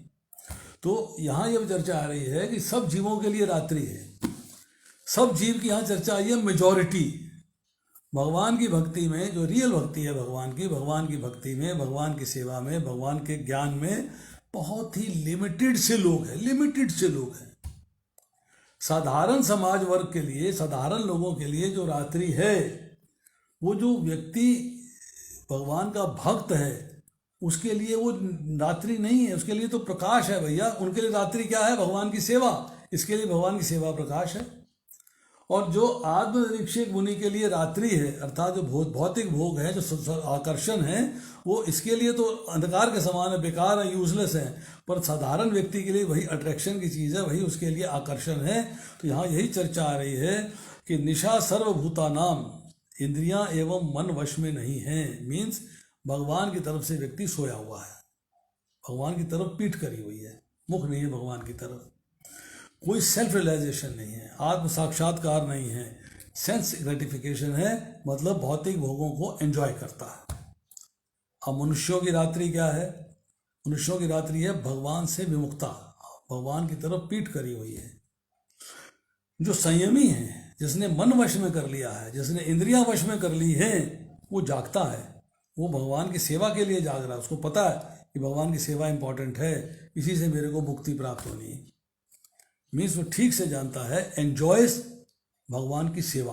Speaker 1: तो यहाँ ये चर्चा आ रही है कि सब जीवों के लिए रात्रि है। सब जीव की यहाँ चर्चा आई है मेजॉरिटी। भगवान की भक्ति में, जो रियल भक्ति है भगवान की भक्ति में, भगवान की सेवा में, भगवान के ज्ञान में बहुत ही लिमिटेड से लोग हैं। साधारण समाज वर्ग के लिए, साधारण लोगों के लिए जो रात्रि है, वो जो व्यक्ति भगवान का भक्त है उसके लिए वो रात्रि नहीं है, उसके लिए तो प्रकाश है भैया। उनके लिए रात्रि क्या है, भगवान की सेवा। इसके लिए भगवान की सेवा प्रकाश है। और जो आत्मनिरीक्षक मुनि के लिए रात्रि है, अर्थात जो भौतिक भोग है, जो आकर्षण है, वो इसके लिए तो अंधकार के समान है, बेकार है, यूजलेस है। पर साधारण व्यक्ति के लिए वही अट्रैक्शन की चीज़ है, वही उसके लिए आकर्षण है। तो यहाँ यही चर्चा आ रही है कि निशा सर्वभूतानाम, इंद्रियां एवं मन वश में नहीं है। मीन्स भगवान की तरफ से व्यक्ति सोया हुआ है, भगवान की तरफ पीठ करी हुई है, मुख नहीं है भगवान की तरफ। कोई सेल्फ रियलाइजेशन नहीं है, आत्म साक्षात्कार नहीं है, सेंस ग्रेटिफिकेशन है, मतलब भौतिक भोगों को एंजॉय करता है। अब मनुष्यों की रात्रि क्या है, मनुष्यों की रात्रि है भगवान से विमुक्ता, भगवान की तरफ पीठ करी हुई है। जो संयमी है, जिसने मन वश में कर लिया है, जिसने इंद्रियां वश में कर ली है, वो जागता है, वो भगवान की सेवा के लिए जाग रहा है। उसको पता है कि भगवान की सेवा इंपॉर्टेंट है, इसी से मेरे को मुक्ति प्राप्त होनी है। मीन्स वो ठीक से जानता है, एंजॉयस भगवान की सेवा।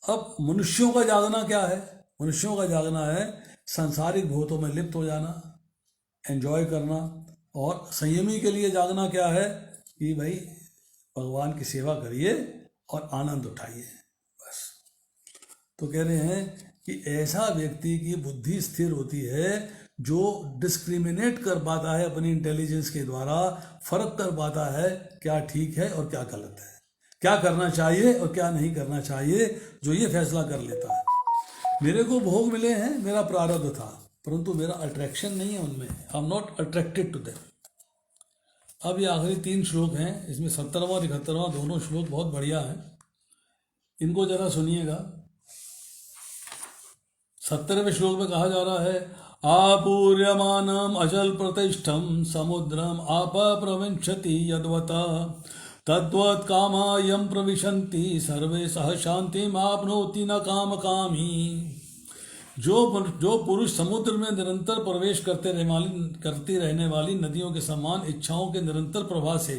Speaker 1: अब मनुष्यों का जागना क्या है, मनुष्यों का जागना है सांसारिक भोगों में लिप्त हो जाना, एंजॉय करना। और संयमी के लिए जागना क्या है कि भाई भगवान की सेवा करिए और आनंद उठाइए, बस। तो कह रहे हैं कि ऐसा व्यक्ति की बुद्धि स्थिर होती है जो डिस्क्रिमिनेट कर पाता है अपनी इंटेलिजेंस के द्वारा, फर्क कर पाता है क्या ठीक है और क्या गलत है, क्या करना चाहिए और क्या नहीं करना चाहिए, जो ये फैसला कर लेता है। मेरे को भोग मिले हैं, मेरा प्रारब्ध था, परंतु मेरा अट्रैक्शन नहीं है उनमें, I am not attracted to them. अब ये आखिरी 3 श्लोक हैं, इसमें 70वां और 71वां दोनों श्लोक बहुत बढ़िया हैं, इनको जरा सुनिएगा। 70वें श्लोक में कहा जा रहा है, आपूर्यमानम अचल प्रतिष्ठम समुद्रम आप प्रविंशति यद्वत तद्वत् कामायम प्रविशन्ति सर्वे सह शांतिम आपनोति न काम कामी। जो पुरुष समुद्र में निरंतर प्रवेश करती रहने वाली नदियों के समान इच्छाओं के निरंतर प्रवाह से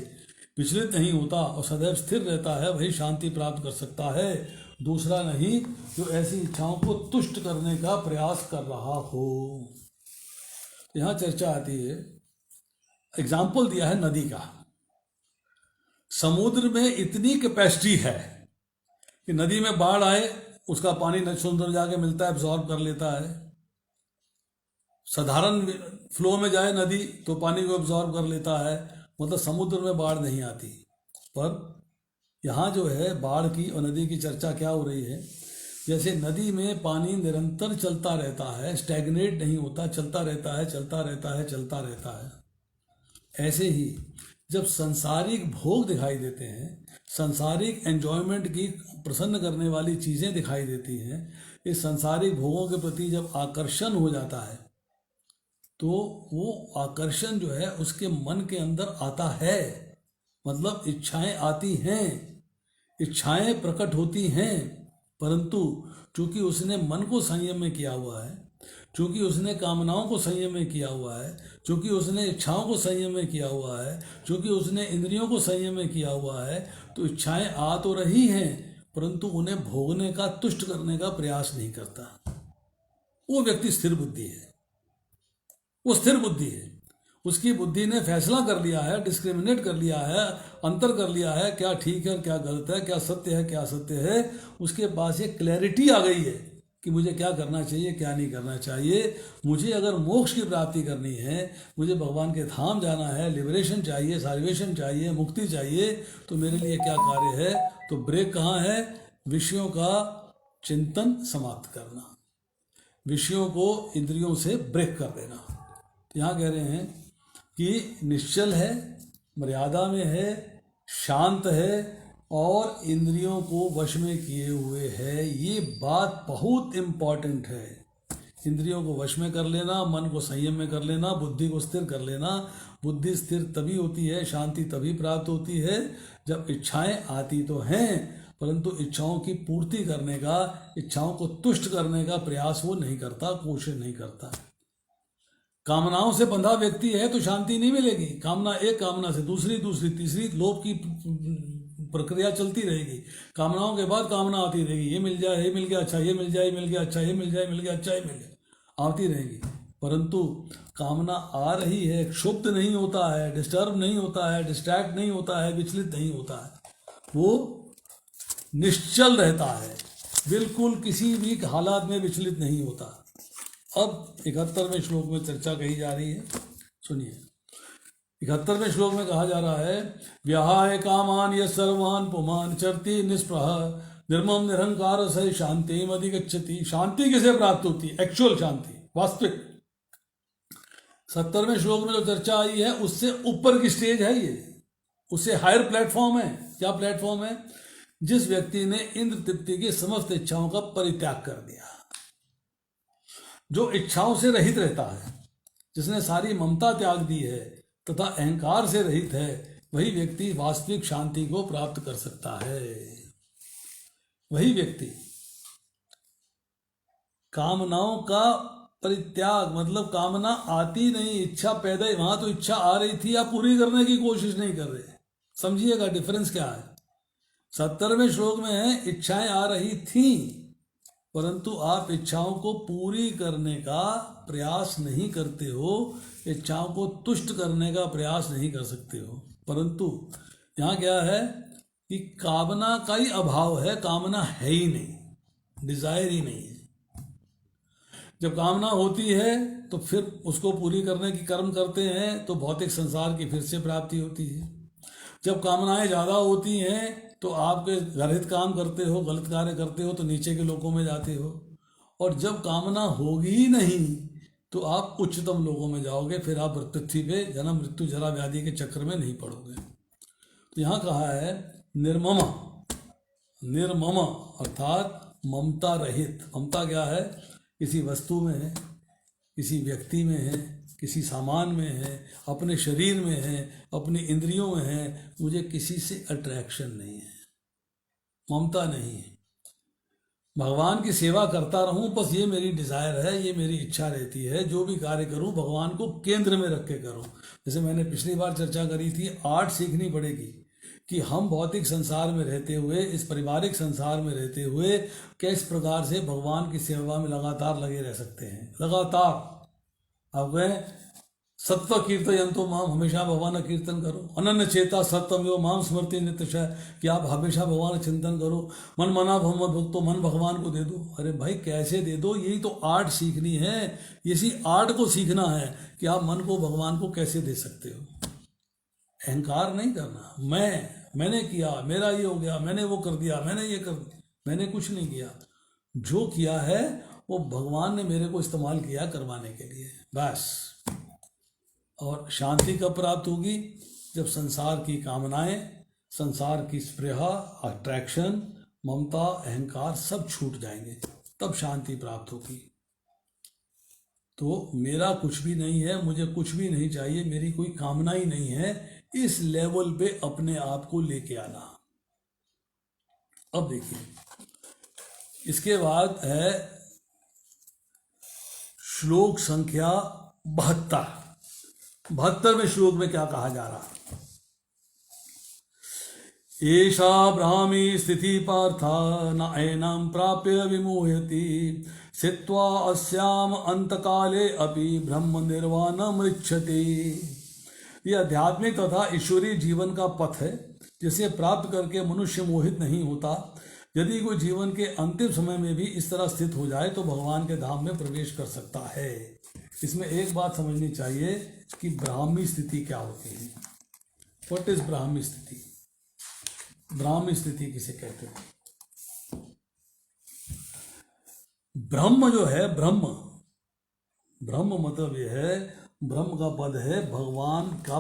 Speaker 1: विचलित नहीं होता और सदैव स्थिर रहता है, वही शांति प्राप्त कर सकता है, दूसरा नहीं जो ऐसी इच्छाओं को तुष्ट करने का प्रयास कर रहा हो। यहाँ चर्चा आती है, एग्जाम्पल दिया है नदी का। समुद्र में इतनी कैपेसिटी है कि नदी में बाढ़ आए, उसका पानी समुद्र जाके मिलता है, एब्जॉर्ब कर लेता है। साधारण फ्लो में जाए नदी तो पानी को एब्जॉर्ब कर लेता है, मतलब समुद्र में बाढ़ नहीं आती। पर यहाँ जो है बाढ़ की और नदी की चर्चा क्या हो रही है, जैसे नदी में पानी निरंतर चलता रहता है, स्टैग्नेट नहीं होता, चलता रहता है, चलता रहता है, चलता रहता है। ऐसे ही जब सांसारिक भोग दिखाई देते हैं, सांसारिक एंजॉयमेंट की प्रसन्न करने वाली चीज़ें दिखाई देती हैं, इस सांसारिक भोगों के प्रति जब आकर्षण हो जाता है तो वो आकर्षण जो है उसके मन के अंदर आता है, मतलब इच्छाएं आती हैं, इच्छाएं प्रकट होती हैं। परंतु चूंकि उसने मन को संयम में किया हुआ है, चूंकि उसने कामनाओं को संयम में किया हुआ है, चूंकि उसने इच्छाओं को संयम में किया हुआ है, चूंकि उसने इंद्रियों को संयम में किया हुआ है, तो इच्छाएं आ तो रही हैं परंतु उन्हें भोगने का, तुष्ट करने का प्रयास नहीं करता। वो व्यक्ति स्थिर बुद्धि है, वो स्थिर बुद्धि है। उसकी बुद्धि ने फैसला कर लिया है, डिस्क्रिमिनेट कर लिया है, अंतर कर लिया है, क्या ठीक है क्या गलत है, क्या सत्य है क्या असत्य है। उसके पास एक क्लैरिटी आ गई है कि मुझे क्या करना चाहिए क्या नहीं करना चाहिए। मुझे अगर मोक्ष की प्राप्ति करनी है, मुझे भगवान के धाम जाना है, लिबरेशन चाहिए, साल्वेशन चाहिए, मुक्ति चाहिए, तो मेरे लिए क्या कार्य है? तो ब्रेक कहाँ है? विषयों का चिंतन समाप्त करना, विषयों को इंद्रियों से ब्रेक कर देना। तो यहाँ कह रहे हैं कि निश्चल है, मर्यादा में है, शांत है और इंद्रियों को वश में किए हुए है। ये बात बहुत इम्पॉर्टेंट है। इंद्रियों को वश में कर लेना, मन को संयम में कर लेना, बुद्धि को स्थिर कर लेना। बुद्धि स्थिर तभी होती है, शांति तभी प्राप्त होती है जब इच्छाएं आती तो हैं, परंतु इच्छाओं की पूर्ति करने का, इच्छाओं को तुष्ट करने का प्रयास वो नहीं करता, कोशिश नहीं करता। कामनाओं से बंधा व्यक्ति है तो शांति नहीं मिलेगी। कामना एक कामना से दूसरी, दूसरी तीसरी, लोभ की प्रक्रिया चलती रहेगी। कामनाओं के बाद कामना आती रहेगी, ये मिल जाए, ये मिल गया, अच्छा ये मिल जाए, ये मिल गया, अच्छा ये मिल जाए, मिल गया, अच्छा ये मिल जाए, आती रहेगी। परंतु कामना आ रही है, क्षुब्ध नहीं होता है, डिस्टर्ब नहीं होता है, डिस्ट्रैक्ट नहीं होता है, विचलित नहीं होता है, वो निश्चल रहता है, बिल्कुल किसी भी हालात में विचलित नहीं होता। अब 71वें श्लोक में चर्चा कही जा रही है, सुनिए। 71वें श्लोक में कहा जा रहा है, व्याहाय कामान यः सर्वान् पुमान् चरति निष्प्रह निर्मम निरहंकार से शांतिम अधिगच्छति। शांति किसे प्राप्त होती है? एक्चुअल शांति, वास्तविक। 70वें श्लोक में जो चर्चा आई है उससे ऊपर की स्टेज है ये, उससे हायर प्लेटफॉर्म है। क्या प्लेटफॉर्म है? जिस व्यक्ति ने इंद्र तृप्ति की समस्त इच्छाओं का परित्याग कर दिया, जो इच्छाओं से रहित रहता है, जिसने सारी ममता त्याग दी है तथा अहंकार से रहित है, वही व्यक्ति वास्तविक शांति को प्राप्त कर सकता है। वही व्यक्ति कामनाओं का परित्याग, मतलब कामना आती नहीं, इच्छा पैदा, वहां तो इच्छा आ रही थी, आप पूरी करने की कोशिश नहीं कर रहे। समझिएगा डिफरेंस क्या है। 70वें श्लोक में है इच्छाएं आ रही थी, परंतु आप इच्छाओं को पूरी करने का प्रयास नहीं करते हो, इच्छाओं को तुष्ट करने का प्रयास नहीं कर सकते हो। परंतु यहाँ क्या है कि कामना का ही अभाव है, कामना है ही नहीं, डिजायर ही नहीं है। जब कामना होती है तो फिर उसको पूरी करने की कर्म करते हैं तो भौतिक संसार की फिर से प्राप्ति होती है। जब कामनाएं ज़्यादा होती हैं तो आपके गलत काम करते हो, गलत कार्य करते हो तो नीचे के लोगों में जाते हो, और जब कामना होगी ही नहीं तो आप उच्चतम लोगों में जाओगे, फिर आप पृथ्वी पे जन्म मृत्यु जरा व्याधि के चक्र में नहीं पड़ोगे। तो यहाँ कहा है निर्ममा, निर्ममा अर्थात ममता रहित। ममता क्या है? किसी वस्तु में है, किसी व्यक्ति में है, किसी सामान में है, अपने शरीर में है, अपनी इंद्रियों में है, मुझे किसी से अट्रैक्शन नहीं है, ममता नहीं है। भगवान की सेवा करता रहूं, बस ये मेरी डिजायर है, ये मेरी इच्छा रहती है। जो भी कार्य करूं भगवान को केंद्र में रख के करूं। जैसे मैंने पिछली बार चर्चा करी थी, आर्ट सीखनी पड़ेगी कि हम भौतिक संसार में रहते हुए, इस पारिवारिक संसार में रहते हुए किस प्रकार से भगवान की सेवा में लगातार लगे रह सकते हैं। लगातार अब वह सत्व कीर्तयंतो माम, हमेशा भगवान का कीर्तन करो। अनन्य चेता सत्यम यो माम स्मृति नित्यशः, कि आप हमेशा भगवान का चिंतन करो। मन मना भगवत भक्तो, मन भगवान को दे दो। अरे भाई कैसे दे दो? यही तो आर्ट सीखनी है, इसी आर्ट को सीखना है कि आप मन को भगवान को कैसे दे सकते हो। अहंकार नहीं करना, मैंने किया, मेरा ये हो गया, मैंने वो कर दिया, मैंने ये कर दिया। मैंने कुछ नहीं किया, जो किया है वो भगवान ने मेरे को इस्तेमाल किया करवाने के लिए, बस। और शांति कब प्राप्त होगी? जब संसार की कामनाएं, संसार की स्पृहा, अट्रैक्शन, ममता, अहंकार सब छूट जाएंगे, तब शांति प्राप्त होगी। तो मेरा कुछ भी नहीं है, मुझे कुछ भी नहीं चाहिए, मेरी कोई कामना ही नहीं है, इस लेवल पे अपने आप को लेके आना। अब देखिए, इसके बाद है श्लोक संख्या 72। 72वें श्लोक में क्या कहा जा रहा? एषा ब्राह्मी स्थिति पार्था न एनां प्राप्य विमोहति स्थित्वा अस्याम अंतकाले अपि ब्रह्म निर्वाणम इच्छति। यह आध्यात्मिक तथा ईश्वरीय जीवन का पथ है, जिसे प्राप्त करके मनुष्य मोहित नहीं होता। यदि कोई जीवन के अंतिम समय में भी इस तरह स्थित हो जाए तो भगवान के धाम में प्रवेश कर सकता है। इसमें एक बात समझनी चाहिए कि ब्राह्मी स्थिति क्या होती है। व्हाट इज ब्राह्मी स्थिति? ब्राह्मी स्थिति किसे कहते हैं? ब्रह्म जो है, ब्रह्म मतलब यह है, ब्रह्म का पद है भगवान का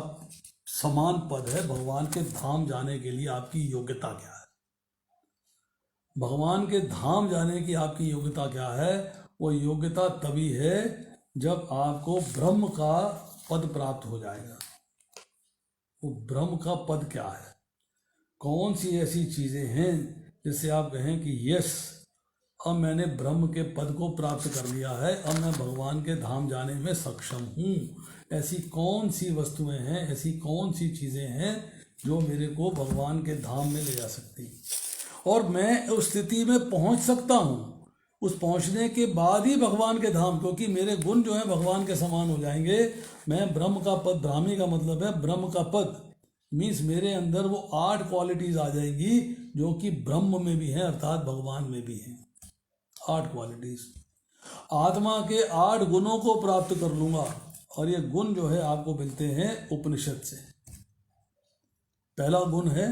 Speaker 1: समान पद है। भगवान के धाम जाने के लिए आपकी योग्यता क्या है? भगवान के धाम जाने की आपकी योग्यता क्या है? वो योग्यता तभी है जब आपको ब्रह्म का पद प्राप्त हो जाएगा। वो ब्रह्म का पद क्या है? कौन सी ऐसी चीजें हैं जिससे आप कहें कि यस, अब मैंने ब्रह्म के पद को प्राप्त कर लिया है, अब मैं भगवान के धाम जाने में सक्षम हूँ। ऐसी कौन सी वस्तुएं हैं, ऐसी कौन सी चीज़ें हैं जो मेरे को भगवान के धाम में ले जा सकती, और मैं उस स्थिति में पहुँच सकता हूँ। उस पहुँचने के बाद ही भगवान के धाम, क्योंकि मेरे गुण जो हैं भगवान के समान हो जाएंगे। मैं ब्रह्म का पद, ब्राह्मी का मतलब है ब्रह्म का पद, मीन्स मेरे अंदर वो 8 क्वालिटीज आ जाएगी जो कि ब्रह्म में भी हैं, अर्थात भगवान में भी हैं। 8 क्वालिटीज, आत्मा के 8 गुणों को प्राप्त कर लूंगा। और ये गुण जो है आपको मिलते हैं उपनिषद से। पहला गुण है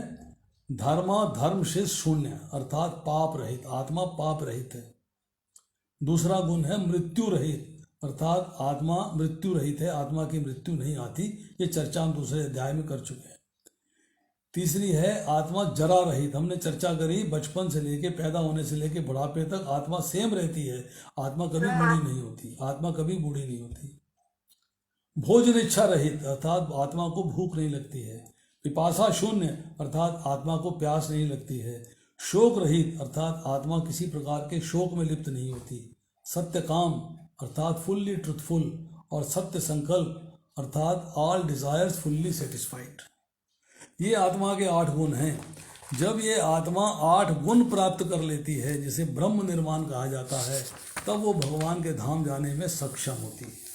Speaker 1: धर्म से शून्य, अर्थात पाप रहित, आत्मा पाप रहित है। दूसरा गुण है मृत्यु रहित, अर्थात आत्मा मृत्यु रहित है, आत्मा की मृत्यु नहीं आती। ये चर्चा हम दूसरे अध्याय में कर चुके हैं। तीसरी है आत्मा जरा रहित, हमने चर्चा करी, बचपन से लेके, पैदा होने से लेके बुढ़ापे तक आत्मा सेम रहती है, आत्मा कभी बूढ़ी नहीं होती, आत्मा कभी बूढ़ी नहीं होती। भोजन इच्छा रहित, अर्थात आत्मा को भूख नहीं लगती है। पिपासा शून्य, अर्थात आत्मा को प्यास नहीं लगती है। शोक रहित, अर्थात आत्मा किसी प्रकार के शोक में लिप्त नहीं होती। सत्य काम, अर्थात फुल्ली ट्रुथफुल, और सत्य संकल्प, अर्थात ऑल डिजायर्स फुल्ली सेटिस्फाइड। ये आत्मा के 8 गुण हैं। जब ये आत्मा 8 गुण प्राप्त कर लेती है, जिसे ब्रह्म निर्माण कहा जाता है, तब वो भगवान के धाम जाने में सक्षम होती है।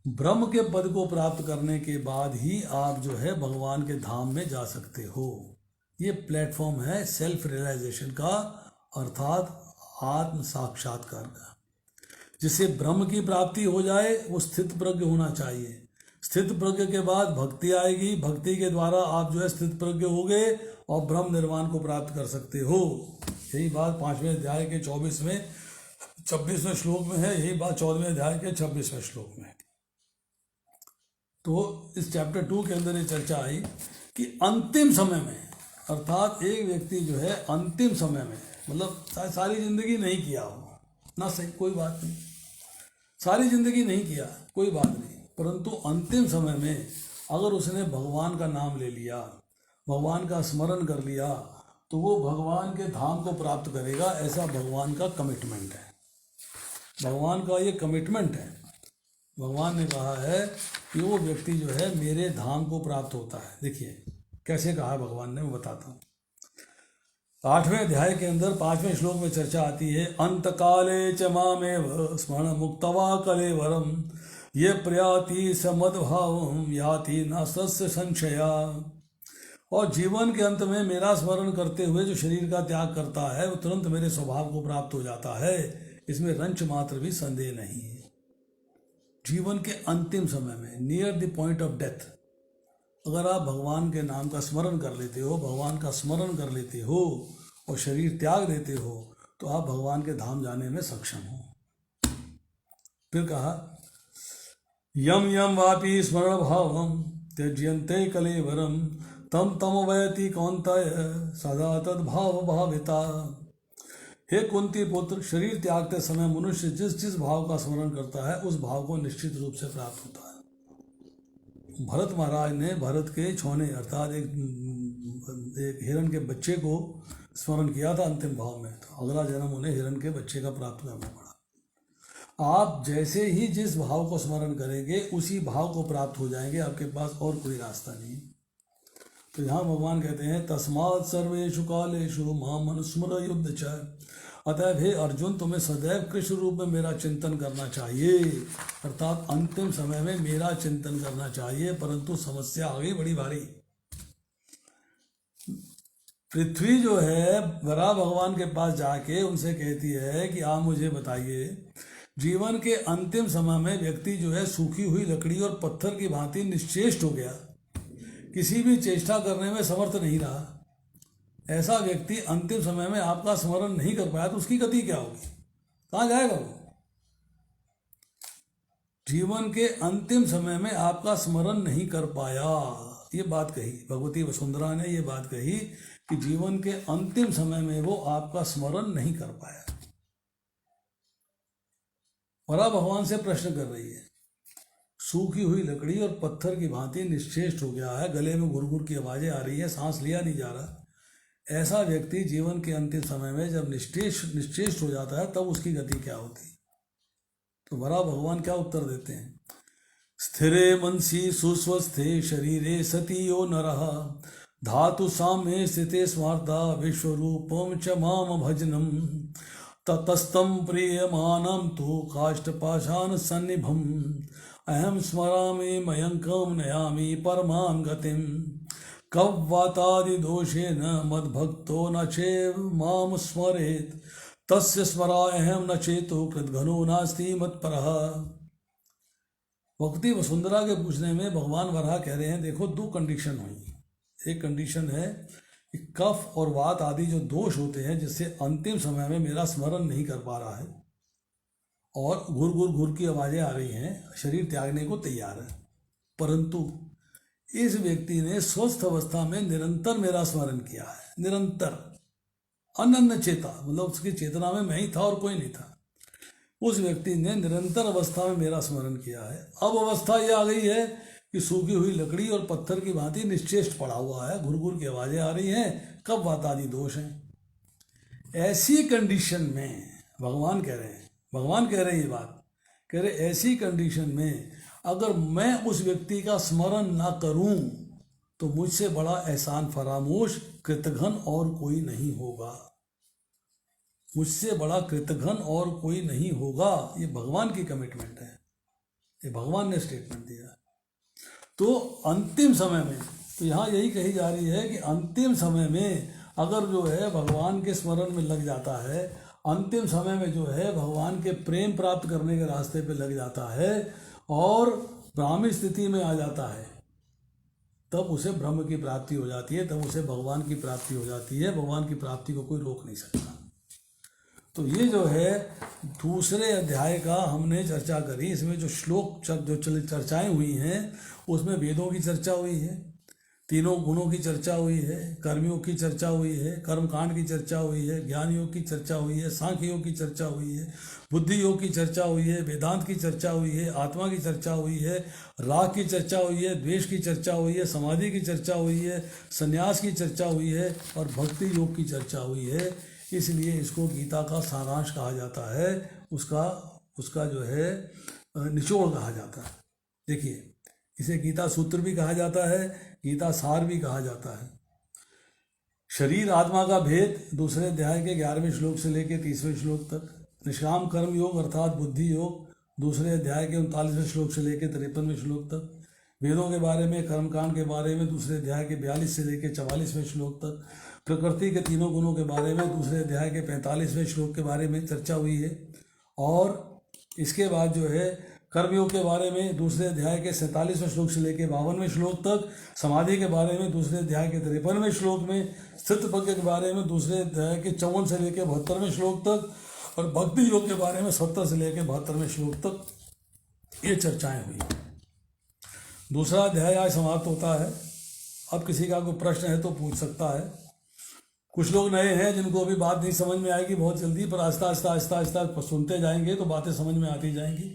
Speaker 1: ब्रह्म के पद को प्राप्त करने के बाद ही आप जो है भगवान के धाम में जा सकते हो। ये प्लेटफॉर्म है सेल्फ रियलाइजेशन का, अर्थात आत्म साक्षात्कार का। जिसे ब्रह्म की प्राप्ति हो जाए वो स्थित प्रज्ञ होना चाहिए। स्थित प्रज्ञ के बाद भक्ति आएगी, भक्ति के द्वारा आप जो है स्थित प्रज्ञ हो गए और ब्रह्म निर्वाण को प्राप्त कर सकते हो। यही बात 5वें अध्याय के 26वें श्लोक में है, यही बात 14वें अध्याय के 26वें श्लोक में है। तो इस चैप्टर 2 के अंदर ये चर्चा आई कि अंतिम समय में, अर्थात एक व्यक्ति जो है अंतिम समय में, मतलब सारी जिंदगी नहीं किया हो ना, सही, कोई बात नहीं, सारी जिंदगी नहीं किया कोई बात नहीं, परंतु अंतिम समय में अगर उसने भगवान का नाम ले लिया, भगवान का स्मरण कर लिया, तो वो भगवान के धाम को प्राप्त करेगा। ऐसा भगवान का कमिटमेंट है, भगवान का ये कमिटमेंट है। भगवान ने कहा है कि वो व्यक्ति जो है मेरे धाम को प्राप्त होता है। देखिए कैसे कहा है भगवान ने, मैं बताता हूँ। 8वें अध्याय के अंदर 5वें श्लोक में चर्चा आती है, अंतकाले च मामेव स्मरण मुक्तवा कलेवरम ये प्रयाति समद्भावम याति न सस्य संशया। और जीवन के अंत में मेरा स्मरण करते हुए जो शरीर का त्याग करता है वो तुरंत मेरे स्वभाव को प्राप्त हो जाता है, इसमें रंच मात्र भी संदेह नहीं है। जीवन के अंतिम समय में, near the point of death, अगर आप भगवान के नाम का स्मरण कर लेते हो, भगवान का स्मरण कर लेते हो और शरीर त्याग देते हो, तो आप भगवान के धाम जाने में सक्षम हो। फिर कहा, यम यम वापि स्मरण भावम त्यज्यन्ते कलेवरम तम तम वयति कौन्तेय सदा तद्भाव भाविता। हे कुंती पुत्र, शरीर त्यागते समय मनुष्य जिस जिस भाव का स्मरण करता है उस भाव को निश्चित रूप से प्राप्त होता है। भरत महाराज ने भरत के छौने, अर्थात एक हिरण के बच्चे को स्मरण किया था अंतिम भाव में, तो अगला जन्म उन्हें हिरण के बच्चे का प्राप्त करना पड़ा। आप जैसे ही जिस भाव को स्मरण करेंगे उसी भाव को प्राप्त हो जाएंगे, आपके पास और कोई रास्ता नहीं। तो यहाँ भगवान कहते हैं, तस्मात् सर्वेषु कालेषु माम अनुस्मर युद्ध च। अतः हे अर्जुन, तुम्हें सदैव कृष्ण रूप में मेरा चिंतन करना चाहिए, अर्थात अंतिम समय में मेरा चिंतन करना चाहिए। परंतु समस्या आ गई बड़ी भारी। पृथ्वी जो है वराह भगवान के पास जाके उनसे कहती है कि आप मुझे बताइए, जीवन के अंतिम समय में व्यक्ति जो है सूखी हुई लकड़ी और पत्थर की भांति निश्चेष्ट हो गया, किसी भी चेष्टा करने में समर्थ नहीं रहा। ऐसा व्यक्ति अंतिम समय में आपका स्मरण नहीं कर पाया तो उसकी गति क्या होगी, कहाँ जाएगा वो? जीवन के अंतिम समय में आपका स्मरण नहीं कर पाया, ये बात कही भगवती वसुंधरा ने, ये बात कही कि जीवन के अंतिम समय में वो आपका स्मरण नहीं कर पाया। वराह भगवान से प्रश्न कर रही है, सूखी हुई लकड़ी और पत्थर की भांति निश्चेष्ट हो गया है, गले में गुरगुर की आवाजें आ रही है, सांस लिया नहीं जा रहा। ऐसा व्यक्ति जीवन के अंतिम समय में जब निश्चेष्ट हो जाता है तब उसकी गति क्या होती? तो वराह भगवान क्या उत्तर देते हैं? स्थिरे मनसी सुस्वस्थे शरीरे सती यो नरः धातु साम्ये स्थिते स्मार्ता विश्वरूपम च माम भजनम ततस्तम प्रियमानं तु काष्ठपाषाण सन्निभम अहम स्मरामि मयंकम नयामि परमां गतिम कव्वातादि दोषेण मद्भक्तो न चेव माम स्मरेत तस्य स्मराहम न चेतो कृतघ्नो नास्ति मत्परः। भक्ति वसुंधरा के पूछने में भगवान वराह कह रहे हैं, देखो दो कंडीशन हुई। एक कंडीशन है कि कफ और वात आदि जो दोष होते हैं जिससे अंतिम समय में मेरा स्मरण नहीं कर पा रहा है और घुर की आवाजें आ रही हैं, शरीर त्यागने को तैयार है, परंतु इस व्यक्ति ने स्वस्थ अवस्था में निरंतर मेरा स्मरण किया है, निरंतर अनन्य चेता, मतलब उसकी चेतना में मैं ही था और कोई नहीं था। उस व्यक्ति ने निरंतर अवस्था में मेरा स्मरण किया है। अब अवस्था यह आ गई है कि सूखी हुई लकड़ी और पत्थर की भांति निश्चेष्ट पड़ा हुआ है, घुर की आवाजें आ रही हैं, कब वात आदि दोष हैं। ऐसी कंडीशन में भगवान कह रहे हैं ये बात, कह रहे ऐसी कंडीशन में अगर मैं उस व्यक्ति का स्मरण ना करूं तो मुझसे बड़ा एहसान फरामोश कृतघ्न और कोई नहीं होगा, मुझसे बड़ा कृतघ्न और कोई नहीं होगा। ये भगवान की कमिटमेंट है, ये भगवान ने स्टेटमेंट दिया। तो अंतिम समय में, तो यहाँ यही कही जा रही है कि अंतिम समय में अगर जो है भगवान के स्मरण में लग जाता है, अंतिम समय में जो है भगवान के प्रेम प्राप्त करने के रास्ते पे लग जाता है और ब्राह्मी स्थिति में आ जाता है, तब उसे ब्रह्म की प्राप्ति हो जाती है, तब उसे भगवान की प्राप्ति हो जाती है। भगवान की प्राप्ति को कोई रोक नहीं सकता। तो ये जो है दूसरे अध्याय का हमने चर्चा करी। इसमें जो श्लोक जो चर्चाएं हुई हैं उसमें वेदों की चर्चा हुई है, तीनों गुणों की चर्चा हुई है, कर्मयोग की चर्चा हुई है, कर्मकांड की चर्चा हुई है, ज्ञान योग की चर्चा हुई है, सांख्य योग की चर्चा हुई है, बुद्धि योग की चर्चा हुई है, वेदांत की चर्चा हुई है, आत्मा की चर्चा हुई है, राग की चर्चा हुई है, द्वेष की चर्चा हुई है, समाधि की चर्चा हुई है, संन्यास की चर्चा हुई है और भक्ति योग की चर्चा हुई है। इसलिए इसको गीता का सारांश कहा जाता है, उसका जो है निचोड़ कहा जाता है। देखिए, इसे गीता सूत्र भी कहा जाता है, गीता सार भी कहा जाता है। शरीर आत्मा का भेद दूसरे अध्याय के 11वें श्लोक से लेकर 30वें श्लोक तक, निष्काम कर्म योग अर्थात बुद्धि योग दूसरे अध्याय के 39वें श्लोक से लेकर 53वें श्लोक तक, वेदों के बारे में, कर्मकांड के बारे में दूसरे अध्याय के 42 से लेकर 44वें श्लोक तक, प्रकृति के तीनों गुणों के बारे में दूसरे अध्याय के 45वें श्लोक के बारे में चर्चा हुई है। और इसके बाद जो है कर्मयोग के बारे में दूसरे अध्याय के 47वें श्लोक से लेकर 52वें श्लोक तक, समाधि के बारे में दूसरे अध्याय के 53वें श्लोक में, स्थित प्रज्ञ के बारे में दूसरे अध्याय के 54 से लेकर 72वें श्लोक तक और भक्ति योग के बारे में 70 से लेकर 72वें श्लोक तक ये चर्चाएं हुई। दूसरा अध्याय आज समाप्त होता है। अब किसी का कोई प्रश्न है तो पूछ सकता है। कुछ लोग नए हैं जिनको अभी बात नहीं समझ में आएगी बहुत जल्दी, पर आहिस्ता सुनते जाएंगे तो बातें समझ में आती जाएंगी।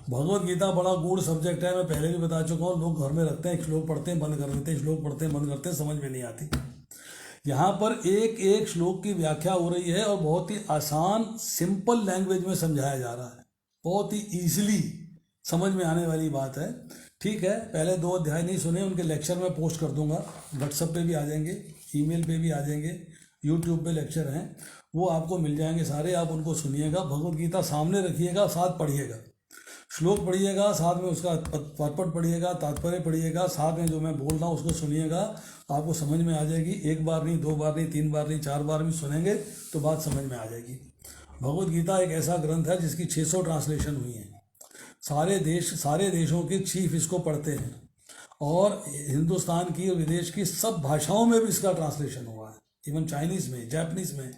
Speaker 1: भगवत गीता बड़ा गूढ़ सब्जेक्ट है, मैं पहले भी बता चुका हूँ। लोग घर में रखते हैं, श्लोक पढ़ते हैं, बंद कर देते हैं, श्लोक पढ़ते हैं, बंद करते हैं, समझ में नहीं आती। यहाँ पर एक एक श्लोक की व्याख्या हो रही है और बहुत ही आसान सिंपल लैंग्वेज में समझाया जा रहा है, बहुत ही ईजिली समझ में आने वाली बात है। ठीक है, पहले 2 अध्याय नहीं सुने, उनके लेक्चर में पोस्ट कर दूंगा, व्हाट्सएप पे भी आ जाएंगे, ईमेल पे भी आ जाएंगे, यूट्यूब पे लेक्चर हैं, वो आपको मिल जाएंगे सारे, आप उनको सुनिएगा, भगवत गीता सामने रखिएगा, साथ पढ़िएगा। श्लोक पढ़िएगा, साथ में उसका पद पढ़िएगा, तात्पर्य पढ़िएगा, साथ में जो मैं बोल रहा हूँ उसको सुनिएगा, आपको समझ में आ जाएगी। एक बार नहीं, 2 बार नहीं, 3 बार नहीं, 4 बार भी सुनेंगे तो बात समझ में आ जाएगी। भगवत गीता एक ऐसा ग्रंथ है जिसकी 600 ट्रांसलेशन हुई हैं। सारे देशों के चीफ इसको पढ़ते हैं, और हिंदुस्तान की और विदेश की सब भाषाओं में भी इसका ट्रांसलेशन हुआ है। इवन चाइनीज़ में, जापानीज़ में,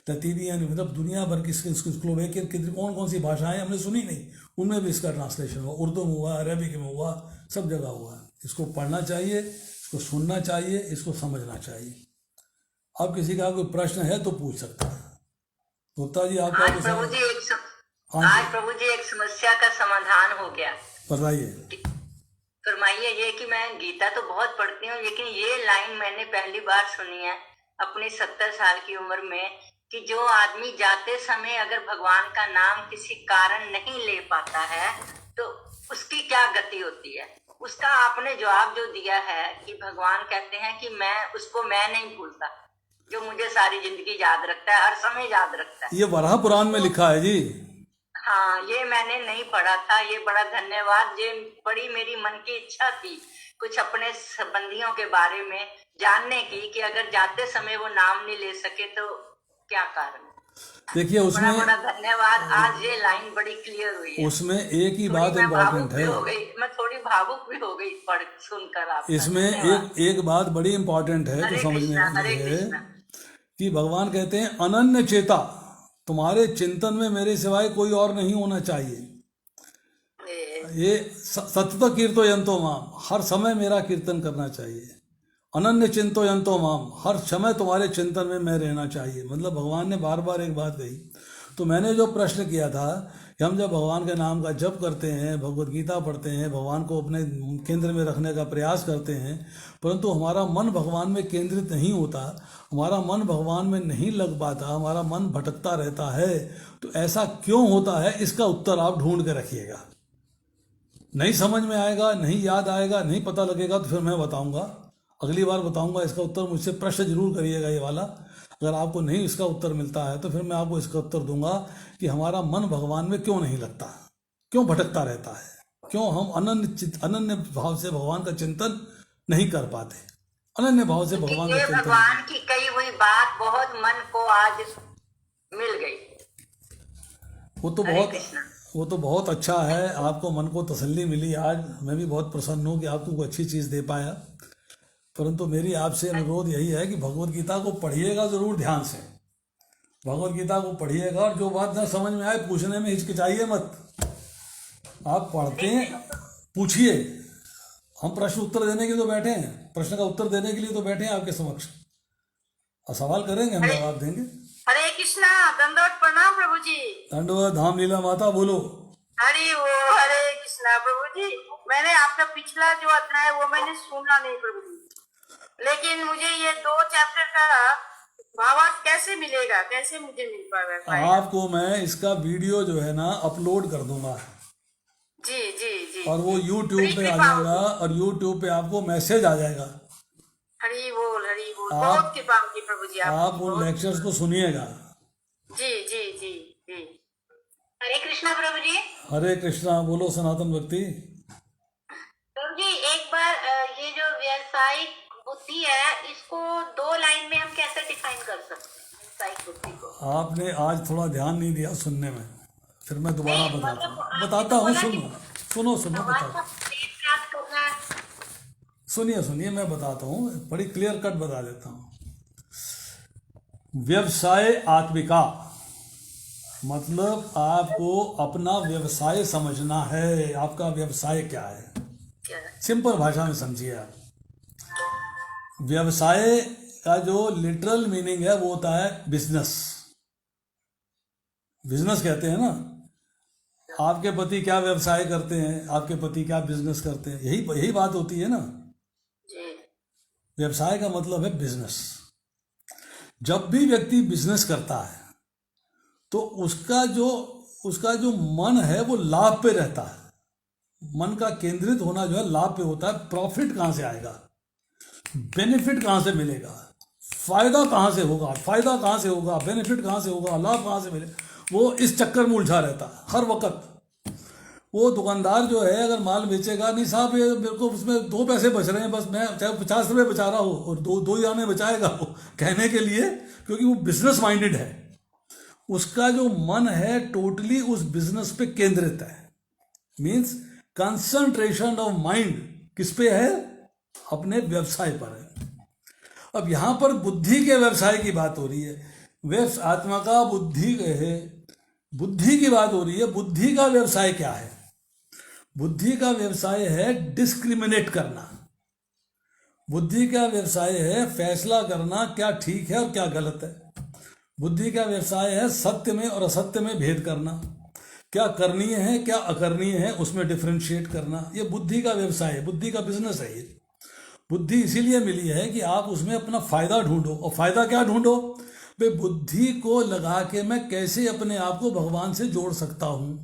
Speaker 1: लतीवियन, मतलब दुनिया भर की स्लोवेकियन, कौन कौन सी भाषाएं हमने सुनी नहीं, उनमें भी इसका ट्रांसलेशन हुआ। उर्दू में हुआ, अरबिक में हुआ, सब जगह हुआ है। इसको पढ़ना चाहिए, इसको सुनना चाहिए, इसको समझना चाहिए। अब किसी का कोई प्रश्न है तो पूछ सकता है। गुप्ता जी आपका
Speaker 2: आज प्रभु जी एक समस्या का समाधान हो गया।
Speaker 1: बताइए।
Speaker 2: फरमाइए। ये कि मैं गीता तो बहुत पढ़ती हूँ, लेकिन ये लाइन मैंने पहली बार सुनी है अपनी 70 साल की उम्र में, कि जो आदमी जाते समय अगर भगवान का नाम किसी कारण नहीं ले पाता है तो उसकी क्या गति होती है। उसका आपने जवाब जो दिया है कि भगवान कहते हैं कि मैं नहीं भूलता, जो मुझे सारी जिंदगी याद रखता है, हर समय याद रखता है।
Speaker 1: ये वराह पुराण में लिखा है जी।
Speaker 2: हाँ, ये मैंने नहीं पढ़ा था। ये बड़ा धन्यवाद। ये बड़ी मेरी मन की इच्छा थी कुछ अपने संबंधियों के बारे में जानने की, कि अगर जाते समय वो नाम नहीं ले सके तो क्या कारण।
Speaker 1: देखिए उसमें
Speaker 2: बड़ा धन्यवाद। आज ये लाइन बड़ी क्लियर हुई है।
Speaker 1: उसमें एक ही बात इम्पोर्टेंट है।
Speaker 2: मैं थोड़ी भावुक भी हो गई पढ़ सुनकर आप।
Speaker 1: इसमें एक बात बड़ी इम्पोर्टेंट है जो समझने वाली है कि भगवान कहते हैं अनन्य चेता, तुम्हारे चिंतन में मेरे सिवाय कोई और नहीं होना चाहिए। ये सतत कीर्तो यंतो माम, हर समय मेरा कीर्तन करना चाहिए। अनन्य चिंतो यंतो माम, हर समय तुम्हारे चिंतन में मैं रहना चाहिए। मतलब भगवान ने बार बार एक बात कही। तो मैंने जो प्रश्न किया था कि हम जब भगवान के नाम का जप करते हैं, भगवत गीता पढ़ते हैं, भगवान को अपने केंद्र में रखने का प्रयास करते हैं, परंतु हमारा मन भगवान में केंद्रित नहीं होता, हमारा मन भगवान में नहीं लग पाता, हमारा मन भटकता रहता है, तो ऐसा क्यों होता है, इसका उत्तर आप ढूंढ के रखिएगा। नहीं समझ में आएगा, नहीं याद आएगा, नहीं पता लगेगा तो फिर मैं बताऊंगा, अगली बार बताऊंगा इसका उत्तर। मुझसे प्रश्न जरूर करिएगा ये वाला। अगर आपको नहीं इसका उत्तर मिलता है तो फिर मैं आपको इसका उत्तर दूंगा कि हमारा मन भगवान में क्यों नहीं लगता, क्यों भटकता रहता है, क्यों हम अनन्य भाव से भगवान का चिंतन नहीं कर पाते। अनन्य भाव से भगवान का चिंतन,
Speaker 2: भगवान की कही हुई बात बहुत मन को आज मिल गई।
Speaker 1: वो तो बहुत अच्छा है, आपको मन को तसल्ली मिली आज। मैं भी बहुत प्रसन्न हूँ कि आपको कोई अच्छी चीज़ दे पाया। परंतु मेरी आपसे अनुरोध यही है कि भगवत गीता को पढ़िएगा ज़रूर ध्यान से। भगवत गीता को पढ़िएगा, और जो बात ना समझ में आए पूछने में हिचकिचाइए मत। आप पढ़ते हैं, पूछिए। हम प्रश्न उत्तर देने के लिए तो बैठे हैं, प्रश्न का उत्तर देने के लिए तो बैठे हैं आपके समक्ष, और सवाल करेंगे, हम जवाब देंगे।
Speaker 2: हरे कृष्णा, दंडवत प्रणाम प्रभु जी।
Speaker 1: दंडवत। धाम लीला माता बोलो।
Speaker 2: हरि वो, हरे कृष्णा प्रभु जी। मैंने आपका पिछला जो अध्याय है वो मैंने सुना नहीं प्रभु जी, लेकिन मुझे ये 2 चैप्टर का भावार्थ कैसे मिलेगा, कैसे मुझे मिल पाएगा?
Speaker 1: आपको मैं इसका वीडियो जो है ना अपलोड कर दूंगा
Speaker 2: जी जी जी,
Speaker 1: और वो YouTube पे आ जाएगा, और YouTube पे आपको मैसेज आ जाएगा।
Speaker 2: हरि बोल, हरि बोल। बहुत कृपा होगी प्रभु जी।
Speaker 1: आप उन लेक्चर्स को सुनिएगा।
Speaker 2: जी जी जी जी। हरे कृष्णा प्रभु जी।
Speaker 1: हरे कृष्णा। बोलो सनातन भक्ति।
Speaker 2: प्रभु जी, एक बार ये जो व्यावसायिक बुद्धि है, इसको 2 लाइन में हम कैसे डिफाइन कर सकते हैं व्यावसायिक बुद्धि को? आपने
Speaker 1: आज थोड़ा ध्यान नहीं दिया सुनने में, फिर मैं दोबारा बताता हूँ। सुनो बताता। सुनिए मैं बताता हूँ, बड़ी क्लियर कट बता देता हूँ। व्यवसाय आत्मिका मतलब आपको अपना व्यवसाय समझना है। आपका व्यवसाय क्या है, सिंपल भाषा में समझिए आप। व्यवसाय का जो लिटरल मीनिंग है वो होता है बिजनेस। बिजनेस कहते हैं ना। आपके पति क्या व्यवसाय करते हैं, आपके पति क्या बिजनेस करते हैं, यही बात होती है ना। व्यवसाय का मतलब है बिजनेस। जब भी व्यक्ति बिजनेस करता है तो उसका जो मन है वो लाभ पे रहता है। मन का केंद्रित होना जो है लाभ पे होता है। प्रॉफिट कहाँ से आएगा, बेनिफिट कहाँ से मिलेगा, फायदा कहाँ से होगा, बेनिफिट कहाँ से होगा, लाभ कहाँ से मिलेगा, वो इस चक्कर में उलझा रहता है हर वक्त। वो दुकानदार जो है अगर माल बेचेगा, नहीं साहब ये मेरे को उसमें 2 पैसे बच रहे हैं बस, मैं चाहे 50 रुपये बचा रहा हूँ और दो ही आने बचाएगा वो कहने के लिए, क्योंकि वो बिजनेस माइंडेड है, उसका जो मन है टोटली उस बिजनेस पे केंद्रित है। मीन्स कंसंट्रेशन ऑफ माइंड किस पे है? अपने व्यवसाय पर है। अब यहां पर बुद्धि के व्यवसाय की बात हो रही है, आत्मा का बुद्धि है, बुद्धि की बात हो रही है। बुद्धि का व्यवसाय क्या है? बुद्धि का व्यवसाय है डिस्क्रिमिनेट करना। बुद्धि का व्यवसाय है फैसला करना क्या ठीक है और क्या गलत है। बुद्धि का व्यवसाय है सत्य में और असत्य में भेद करना, क्या करनीय है क्या अकरणीय है उसमें डिफरेंशिएट करना। ये बुद्धि का व्यवसाय है, बुद्धि का बिजनेस है ये। बुद्धि इसीलिए मिली है कि आप उसमें अपना फायदा ढूंढो। और फायदा क्या ढूंढो? भाई बुद्धि को लगा के मैं कैसे अपने आप को भगवान से जोड़ सकता हूं।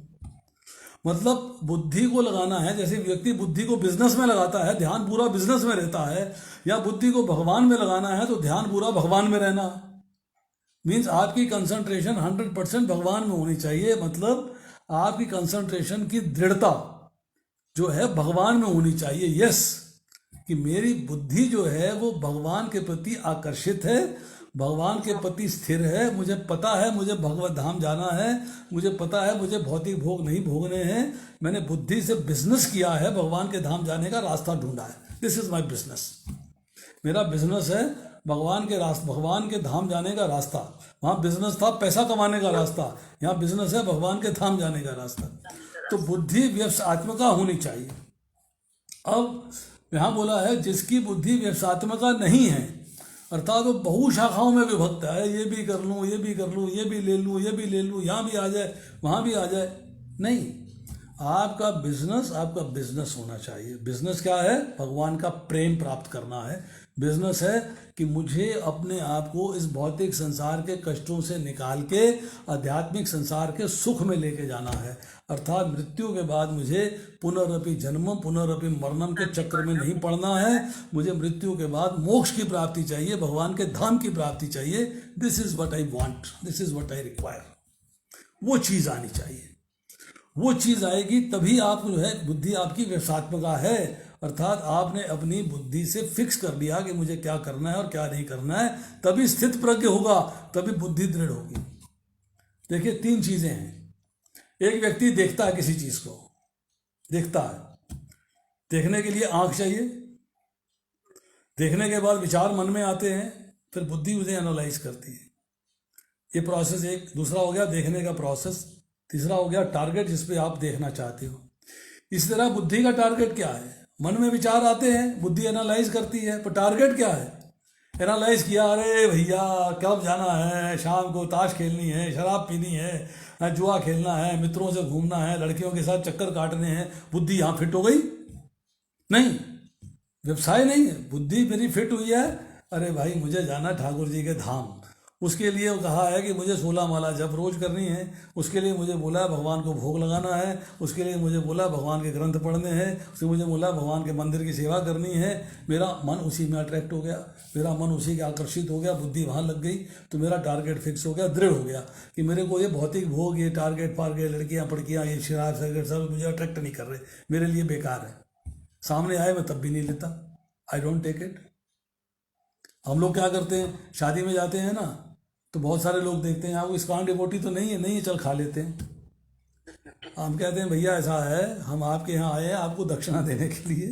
Speaker 1: मतलब बुद्धि को लगाना है, जैसे व्यक्ति बुद्धि को बिजनेस में लगाता है, ध्यान पूरा बिजनेस में रहता है, या बुद्धि को भगवान में लगाना है तो ध्यान पूरा भगवान में रहना। मीन्स आपकी कंसंट्रेशन 100% भगवान में होनी चाहिए। मतलब आपकी कंसंट्रेशन की दृढ़ता जो है भगवान में होनी चाहिए। यस, कि मेरी बुद्धि जो है वो भगवान के प्रति आकर्षित है, भगवान के प्रति स्थिर है। मुझे पता है मुझे भगवत धाम जाना है, मुझे पता है मुझे भौतिक भोग नहीं भोगने हैं। मैंने बुद्धि से बिजनेस किया है, भगवान के धाम जाने का रास्ता ढूंढा है। This is my business. मेरा बिजनेस है भगवान के रास्ते, भगवान के धाम जाने का रास्ता। वहाँ बिजनेस था पैसा कमाने का रास्ता, यहाँ बिजनेस है भगवान के धाम जाने का रास्ता। तो बुद्धि व्यवसायत्मका होनी चाहिए। अब यहाँ बोला है जिसकी बुद्धि व्यवसायत्मका नहीं है, अर्थात वो बहु शाखाओं में विभक्त है, ये भी कर लूँ ये भी कर लूँ, ये भी ले लूँ ये भी ले लूँ, यहाँ भी आ जाए वहाँ भी आ जाए। नहीं, आपका बिजनेस होना चाहिए। बिजनेस क्या है? भगवान का प्रेम प्राप्त करना है। बिजनेस है कि मुझे अपने आप को इस भौतिक संसार के कष्टों से निकाल के आध्यात्मिक संसार के सुख में लेके जाना है। अर्थात मृत्यु के बाद मुझे पुनरअपि जन्मम पुनरअपि मरणम के चक्र में नहीं पड़ना है। मुझे मृत्यु के बाद मोक्ष की प्राप्ति चाहिए, भगवान के धाम की प्राप्ति चाहिए। This is what I want, this is what I require. वो चीज़ आनी चाहिए। वो चीज़ आएगी तभी आप जो है बुद्धि आपकी व्यवसायत्मका है। अर्थात आपने अपनी बुद्धि से फिक्स कर लिया कि मुझे क्या करना है और क्या नहीं करना है, तभी स्थित प्रज्ञ होगा, तभी बुद्धि दृढ़ होगी। देखिए 3 चीज़ें हैं। एक व्यक्ति देखता है किसी चीज़ को, देखता है, देखने के लिए आँख चाहिए, देखने के बाद विचार मन में आते हैं, फिर बुद्धि उसे एनालाइज करती है। ये प्रोसेस एक। दूसरा हो गया देखने का प्रोसेस, तीसरा हो गया टारगेट जिस पे आप देखना चाहते हो। इस तरह बुद्धि का टारगेट क्या है? मन में विचार आते हैं, बुद्धि एनालाइज करती है, पर टारगेट क्या है? एनालाइज किया, अरे भैया कब जाना है, शाम को ताश खेलनी है, शराब पीनी है, जुआ खेलना है, मित्रों से घूमना है, लड़कियों के साथ चक्कर काटने हैं। बुद्धि यहाँ फिट हो गई? नहीं, व्यवसाय नहीं है। बुद्धि मेरी फिट हुई है, अरे भाई मुझे जाना ठाकुर जी के धाम, उसके लिए वो कहा है कि मुझे 16 माला जप रोज करनी है, उसके लिए मुझे बोला है भगवान को भोग लगाना है, उसके लिए मुझे बोला भगवान के ग्रंथ पढ़ने हैं, उसके मुझे बोला भगवान के मंदिर की सेवा करनी है। मेरा मन उसी में अट्रैक्ट हो गया, मेरा मन उसी के आकर्षित हो गया, बुद्धि वहाँ लग गई, तो मेरा टारगेट फिक्स हो गया, दृढ़ हो गया कि मेरे को ये भौतिक भोग, ये टारगेट फारगेट, लड़कियाँ पड़कियाँ, ये शराब सिगरेट सब मुझे अट्रैक्ट नहीं कर रहे, मेरे लिए बेकार है। सामने आए मैं तब भी नहीं लेता, आई डोंट टेक इट। हम लोग क्या करते हैं, शादी में जाते हैं ना, तो बहुत सारे लोग देखते हैं आपको इस्कॉन डिवोटी तो नहीं है, नहीं है, चल खा लेते हैं। हम कहते हैं भैया ऐसा है, हम आपके यहाँ आए हैं आपको दक्षिणा देने के लिए,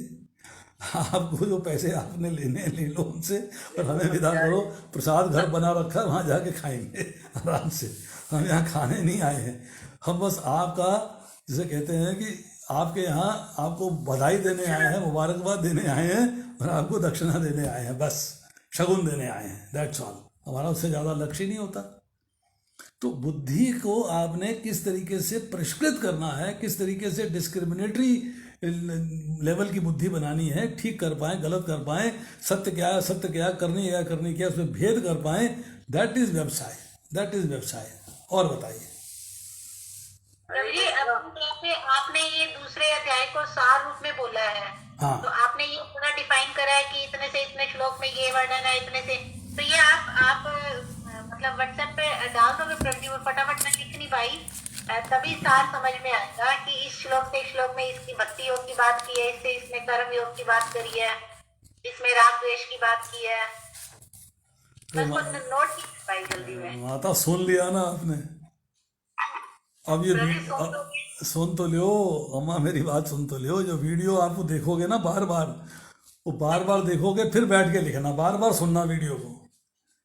Speaker 1: आपको जो पैसे आपने लेने हैं ले लो उनसे, और हमें विदा करो। प्रसाद घर बना रखा है, वहाँ जाके खाएंगे आराम से। हम यहाँ खाने नहीं आए हैं, हम बस आपका जिसे कहते हैं कि आपके यहाँ आपको बधाई देने आए हैं, मुबारकबाद देने आए हैं, और आपको दक्षिणा देने आए हैं, बस शगुन देने आए हैं, दैट्स ऑल। हमारा उससे ज़्यादा लक्ष्य नहीं होता। तो बुद्धि को आपने किस तरीके से परिष्कृत करना है, किस तरीके से डिस्क्रिमिनेटरी लेवल की बुद्धि बनानी है, ठीक कर पाएँ, गलत कर पाएँ, सत्य क्या है सत्य क्या, करनी क्या करनी क्या, उसमें भेद कर पाएँ, दैट इज व्यवसाय, दैट इज व्यवसाय। और बताइए
Speaker 2: आपने ये दूसरे अध्याय को सार रूप में बोला है।
Speaker 1: हाँ,
Speaker 2: तो आपने ये पूरा डिफाइन करा है कि इतने से इतने श्लोक में ये वर्णन है, इतने से, तो ये आप मतलब व्हाट्सएप पे डाल दोगे प्रभु जी, और फटाफट मैं लिख नहीं पाई,
Speaker 3: तभी सार समझ में आएगा कि इस श्लोक से इस श्लोक में इसकी भक्ति योग की बात की है, इससे इसमें कर्म योग की बात करी है, इसमें राग द्वेष की बात की है।
Speaker 1: तो
Speaker 3: बस को नोट नहीं कर पाई जल्दी में।
Speaker 1: माता सुन लिया ना आपने। अब ये
Speaker 3: प्रभु सुन लोगे।
Speaker 1: सुन तो लियो अम्मा, मेरी बात सुन तो लियो। जो वीडियो आप देखोगे ना बार बार, वो बार बार देखोगे, फिर बैठ के लिखना, बार बार सुनना वीडियो को।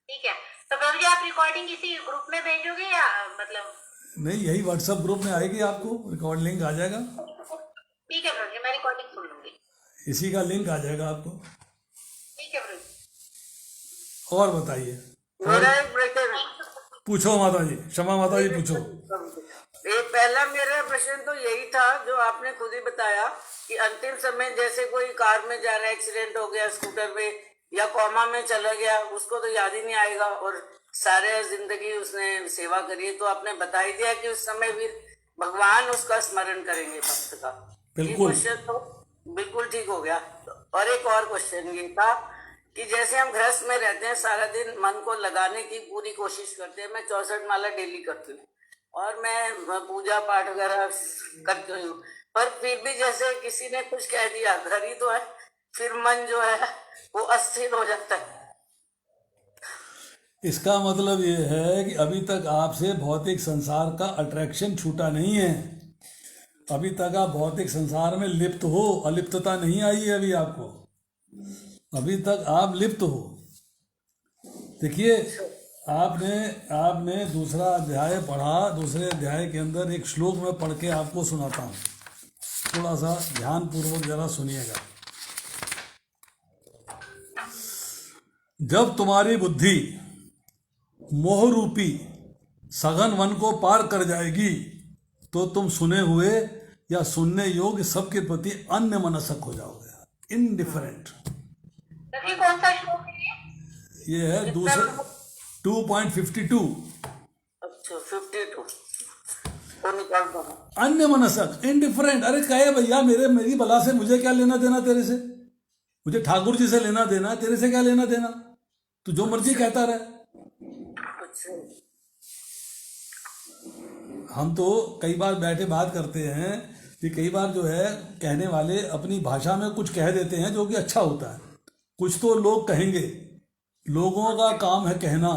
Speaker 3: ठीक है, तो प्रभु जी आप रिकॉर्डिंग इसी ग्रुप में भेजोगे या मतलब?
Speaker 1: नहीं, यही व्हाट्सएप ग्रुप में आएगी, आपको रिकॉर्ड लिंक आ जाएगा।
Speaker 3: ठीक है प्रभु जी, मैं रिकॉर्डिंग सुन लूंगी।
Speaker 1: इसी का लिंक आ जाएगा आपको।
Speaker 3: ठीक है प्रभु जी।
Speaker 1: और बताइए,
Speaker 4: मेरा एक प्रश्न,
Speaker 1: पूछो माता जी, क्षमा माता जी, पूछो।
Speaker 4: ये पहला मेरा प्रश्न तो यही था जो आपने खुद ही बताया कि अंतिम समय जैसे कोई कार में जा रहा है, एक्सीडेंट हो गया स्कूटर पे, या कोमा में चला गया, उसको तो याद ही नहीं आएगा, और सारे जिंदगी उसने सेवा करी, तो आपने बता ही दिया कि उस समय फिर भगवान उसका स्मरण करेंगे भक्त का।
Speaker 1: बिल्कुल।
Speaker 4: क्वेश्चन तो बिल्कुल ठीक हो गया। और एक और क्वेश्चन ये था कि जैसे हम गृहस्थ में रहते हैं, सारा दिन मन को लगाने की पूरी कोशिश करते हैं। मैं 64 माला डेली करती हूँ और मैं पूजा पाठ वगैरह करती हूँ, पर फिर भी जैसे किसी ने कुछ कह दिया, घर ही तो है, फिर मन जो है वो अस्थिर हो जाता है।
Speaker 1: इसका मतलब ये है कि अभी तक आपसे भौतिक संसार का अट्रैक्शन छूटा नहीं है। अभी तक आप भौतिक संसार में लिप्त हो, अलिप्तता नहीं आई है अभी आपको। अभी तक आप लिप्त हो। देखिए, आपने दूसरा अध्याय पढ़ा, दूसरे अध्याय के अंदर एक श्लोक में पढ़ के आपको सुनाता हूँ, थोड़ा सा ध्यान पूर्वक जरा सुनिएगा। जब तुम्हारी बुद्धि मोह रूपी सघन वन को पार कर जाएगी तो तुम सुने हुए या सुनने योग्य सबके प्रति अन्य मनस्क हो जाओगे, इनडिफरेंट।
Speaker 3: प्रभु कौन सा श्लोक है
Speaker 1: ये है दूसरा 2.52।
Speaker 4: अच्छा 52 वो निकालता हूँ।
Speaker 1: अन्य मनसक, इनडिफरेंट। अरे कहे भैया, मेरी बला से मुझे क्या लेना देना तेरे से? मुझे ठाकुर जी से लेना देना, तेरे से क्या लेना देना? तू जो मर्जी कहता रहे।
Speaker 4: अच्छा
Speaker 1: हम तो कई बार बैठे बात करते हैं कि कई बार जो है कहने वाले अपनी भाषा में कुछ कह देते हैं जो कि अच्छा होता है। कुछ तो लोग कहेंगे, लोगों का काम है कहना।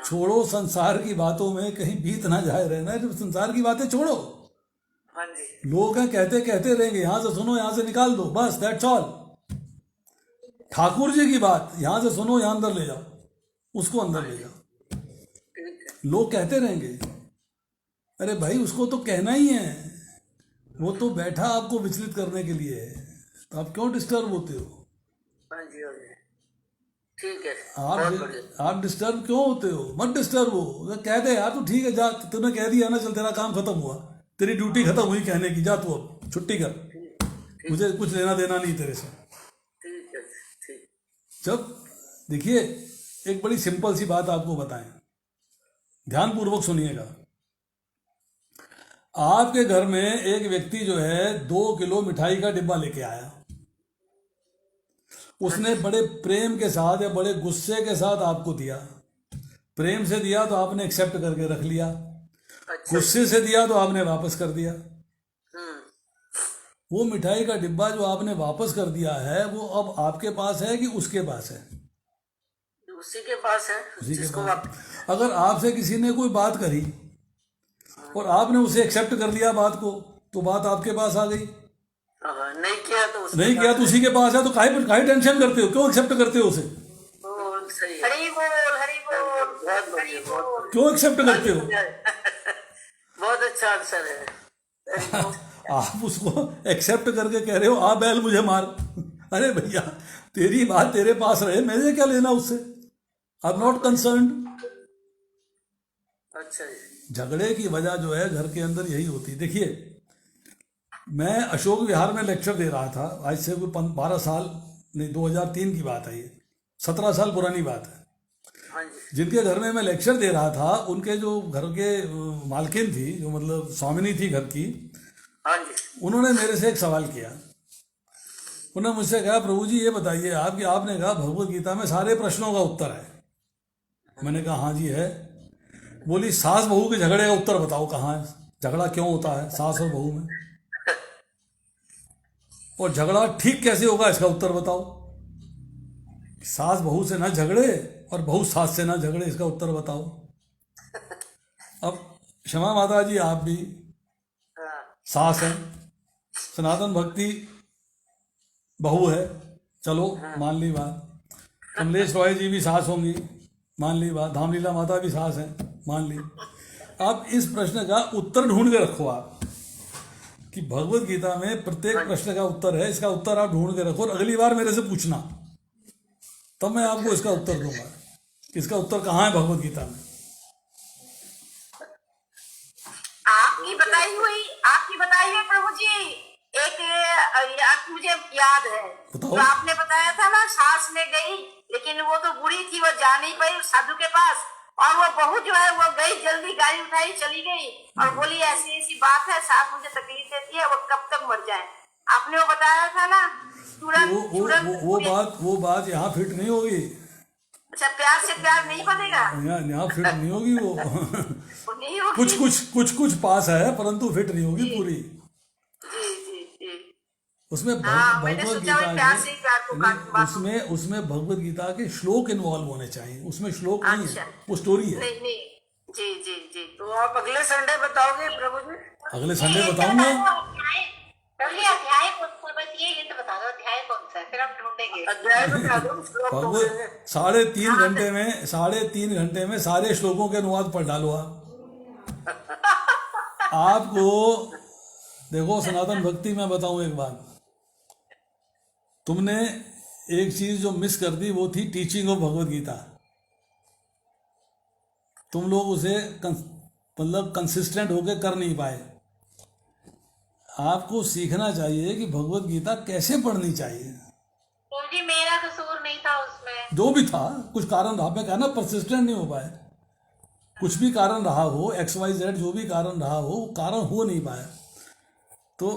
Speaker 1: छोड़ो संसार की बातों में कहीं बीत ना जाए रहना, जब संसार की बातें छोड़ो।
Speaker 4: हाँ जी,
Speaker 1: लोग हैं कहते कहते रहेंगे, यहां से सुनो यहां से निकाल दो, बस दैट्स ऑल। ठाकुर जी की बात यहां से सुनो, यहां अंदर ले जाओ, उसको अंदर ले जाओ।
Speaker 4: ठीक है।
Speaker 1: लोग कहते रहेंगे, अरे भाई उसको तो कहना ही है, वो तो बैठा आपको विचलित करने के लिए है, तो आप क्यों डिस्टर्ब होते हो?
Speaker 4: हाँ जी, हाँ जी, ठीक है।
Speaker 1: आप डिस्टर्ब क्यों होते हो? मत डिस्टर्ब हो। अगर कह दे यार तू ठीक है जा, तूने कह दिया ना, चल तेरा काम खत्म हुआ, तेरी ड्यूटी खत्म हुई कहने की, जा तू अब छुट्टी कर, मुझे कुछ लेना देना नहीं तेरे से।
Speaker 4: ठीक है, ठीक।
Speaker 1: जब देखिए, एक बड़ी सिंपल सी बात आपको बताएं, ध्यान पूर्वक सुनिएगा। आपके घर में एक व्यक्ति जो है 2 किलो मिठाई का डिब्बा लेके आया, उसने बड़े प्रेम के साथ या बड़े गुस्से के साथ आपको दिया। प्रेम से दिया तो आपने एक्सेप्ट करके रख लिया,
Speaker 4: अच्छा।
Speaker 1: गुस्से से दिया तो आपने वापस कर दिया।
Speaker 4: हम्म,
Speaker 1: वो मिठाई का डिब्बा जो आपने वापस कर दिया है, वो अब आपके पास है कि उसके पास है?
Speaker 4: उसी के पास है,
Speaker 1: उसी के
Speaker 4: जिसको
Speaker 1: पास। अगर आपसे किसी ने कोई बात करी और आपने उसे एक्सेप्ट कर लिया बात को, तो बात आपके पास आ गई।
Speaker 4: नहीं किया तो उसके
Speaker 1: नहीं किया तो उसी के पास है, तो काहे टेंशन करते हो? क्यों एक्सेप्ट करते हो उसे?
Speaker 4: तो सही है।
Speaker 3: हरि बोल हरि बोल
Speaker 4: बहुत बढ़िया,
Speaker 3: हरि
Speaker 4: बहुत
Speaker 3: बोल।
Speaker 1: क्यों एक्सेप्ट करते हो?
Speaker 4: बहुत अच्छा आंसर है।
Speaker 1: आप उसको एक्सेप्ट करके कह रहे हो आ बैल मुझे मार। अरे भैया, तेरी बात तेरे पास रहे, मुझे क्या लेना उससे? आई एम नॉट कंसर्न्ड।
Speaker 4: अच्छा जी।
Speaker 1: झगड़े की वजह जो है घर के अंदर यही होती है। देखिए, मैं अशोक विहार में लेक्चर दे रहा था, आज से कोई 12 साल नहीं, 2003 की बात है, ये 17 साल पुरानी बात है।
Speaker 4: हाँ जी,
Speaker 1: जिनके घर में मैं लेक्चर दे रहा था, उनके जो घर के मालकिन थी, जो मतलब स्वामिनी थी घर की,
Speaker 4: हाँ जी,
Speaker 1: उन्होंने मेरे से एक सवाल किया। उन्होंने मुझसे कहा, प्रभु जी ये बताइए आप कि आपने कहा भगवत गीता में सारे प्रश्नों का उत्तर है। मैंने कहा हाँ जी है। बोली सास बहू के झगड़े का उत्तर बताओ, कहाँ है झगड़ा, क्यों होता है सास और बहू में, और झगड़ा ठीक कैसे होगा इसका उत्तर बताओ। सास बहू से ना झगड़े और बहू सास से ना झगड़े, इसका उत्तर बताओ। अब क्षमा माता जी, आप भी सास है, सनातन भक्ति बहू है, चलो मान ली बात। कमलेश रॉय जी भी सास होंगी, मान ली बात। धामलीला माता भी सास है, मान ली। अब इस प्रश्न का उत्तर ढूंढ के रखो आप, कि भगवत गीता में प्रत्येक प्रश्न का उत्तर है, इसका उत्तर आप ढूंढ के रखो और अगली बार मेरे से पूछना, तब मैं आपको इसका उत्तर दूंगा, इसका उत्तर कहाँ है भगवत गीता में।
Speaker 3: आपकी बताई हुई प्रभु जी एक मुझे याद है।
Speaker 1: बताओ।
Speaker 3: तो आपने बताया था ना, सास में गई, लेकिन वो तो बूढ़ी थी, वो जा नहीं पाई उस साधु के पास, और वो बहू जो है वो गई, जल्दी गाड़ी उठाई चली गई और बोली ऐसी ऐसी बात है, सास मुझे तकलीफ देती है, वो कब तक मर जाए। आपने वो बताया था ना,
Speaker 1: वो बात यहाँ फिट नहीं होगी।
Speaker 3: अच्छा, प्यार से प्यार नहीं बनेगा,
Speaker 1: यहाँ फिट नहीं होगी वो।
Speaker 3: वो नहीं होगी।
Speaker 1: कुछ पास है, परंतु फिट नहीं होगी पूरी।
Speaker 3: जी जी जी।
Speaker 1: उसमें
Speaker 3: मैंने
Speaker 1: भगवत
Speaker 3: सोचा
Speaker 1: गीता
Speaker 3: प्यार से ही प्यार को काटूं।
Speaker 1: उसमें भगवत गीता के श्लोक इन्वॉल्व होने चाहिए, उसमें श्लोक नहीं है, वो स्टोरी है।
Speaker 3: नहीं नहीं, जी जी जी।
Speaker 4: तो आप अगले संडे बताओगे प्रभु जी?
Speaker 1: अगले संडे बताऊंगा।
Speaker 3: अध्याय बस ये तो बता दो, अध्याय कौन सा है, फिर हम ढूंढेंगे।
Speaker 4: अध्याय बता दो, श्लोक तो
Speaker 1: भगवत
Speaker 4: बोलेंगे।
Speaker 1: 3.5 घंटे में सारे श्लोकों के अनुवाद पढ़ डालो आपको देखो, सनातन भक्ति में बताऊं एक बात, तुमने एक चीज जो मिस कर दी, वो थी टीचिंग ऑफ भगवत गीता। तुम लोग उसे मतलब कंसिस्टेंट होकर कर नहीं पाए। आपको सीखना चाहिए कि भगवत गीता कैसे पढ़नी चाहिए।
Speaker 3: तो जी मेरा कसूर नहीं था उसमें,
Speaker 1: जो भी था, कुछ कारण रहा, मैं कहना परसिस्टेंट नहीं हो पाए, कुछ भी कारण रहा हो, XYZ जो भी कारण रहा हो, वो कारण हो नहीं पाया। तो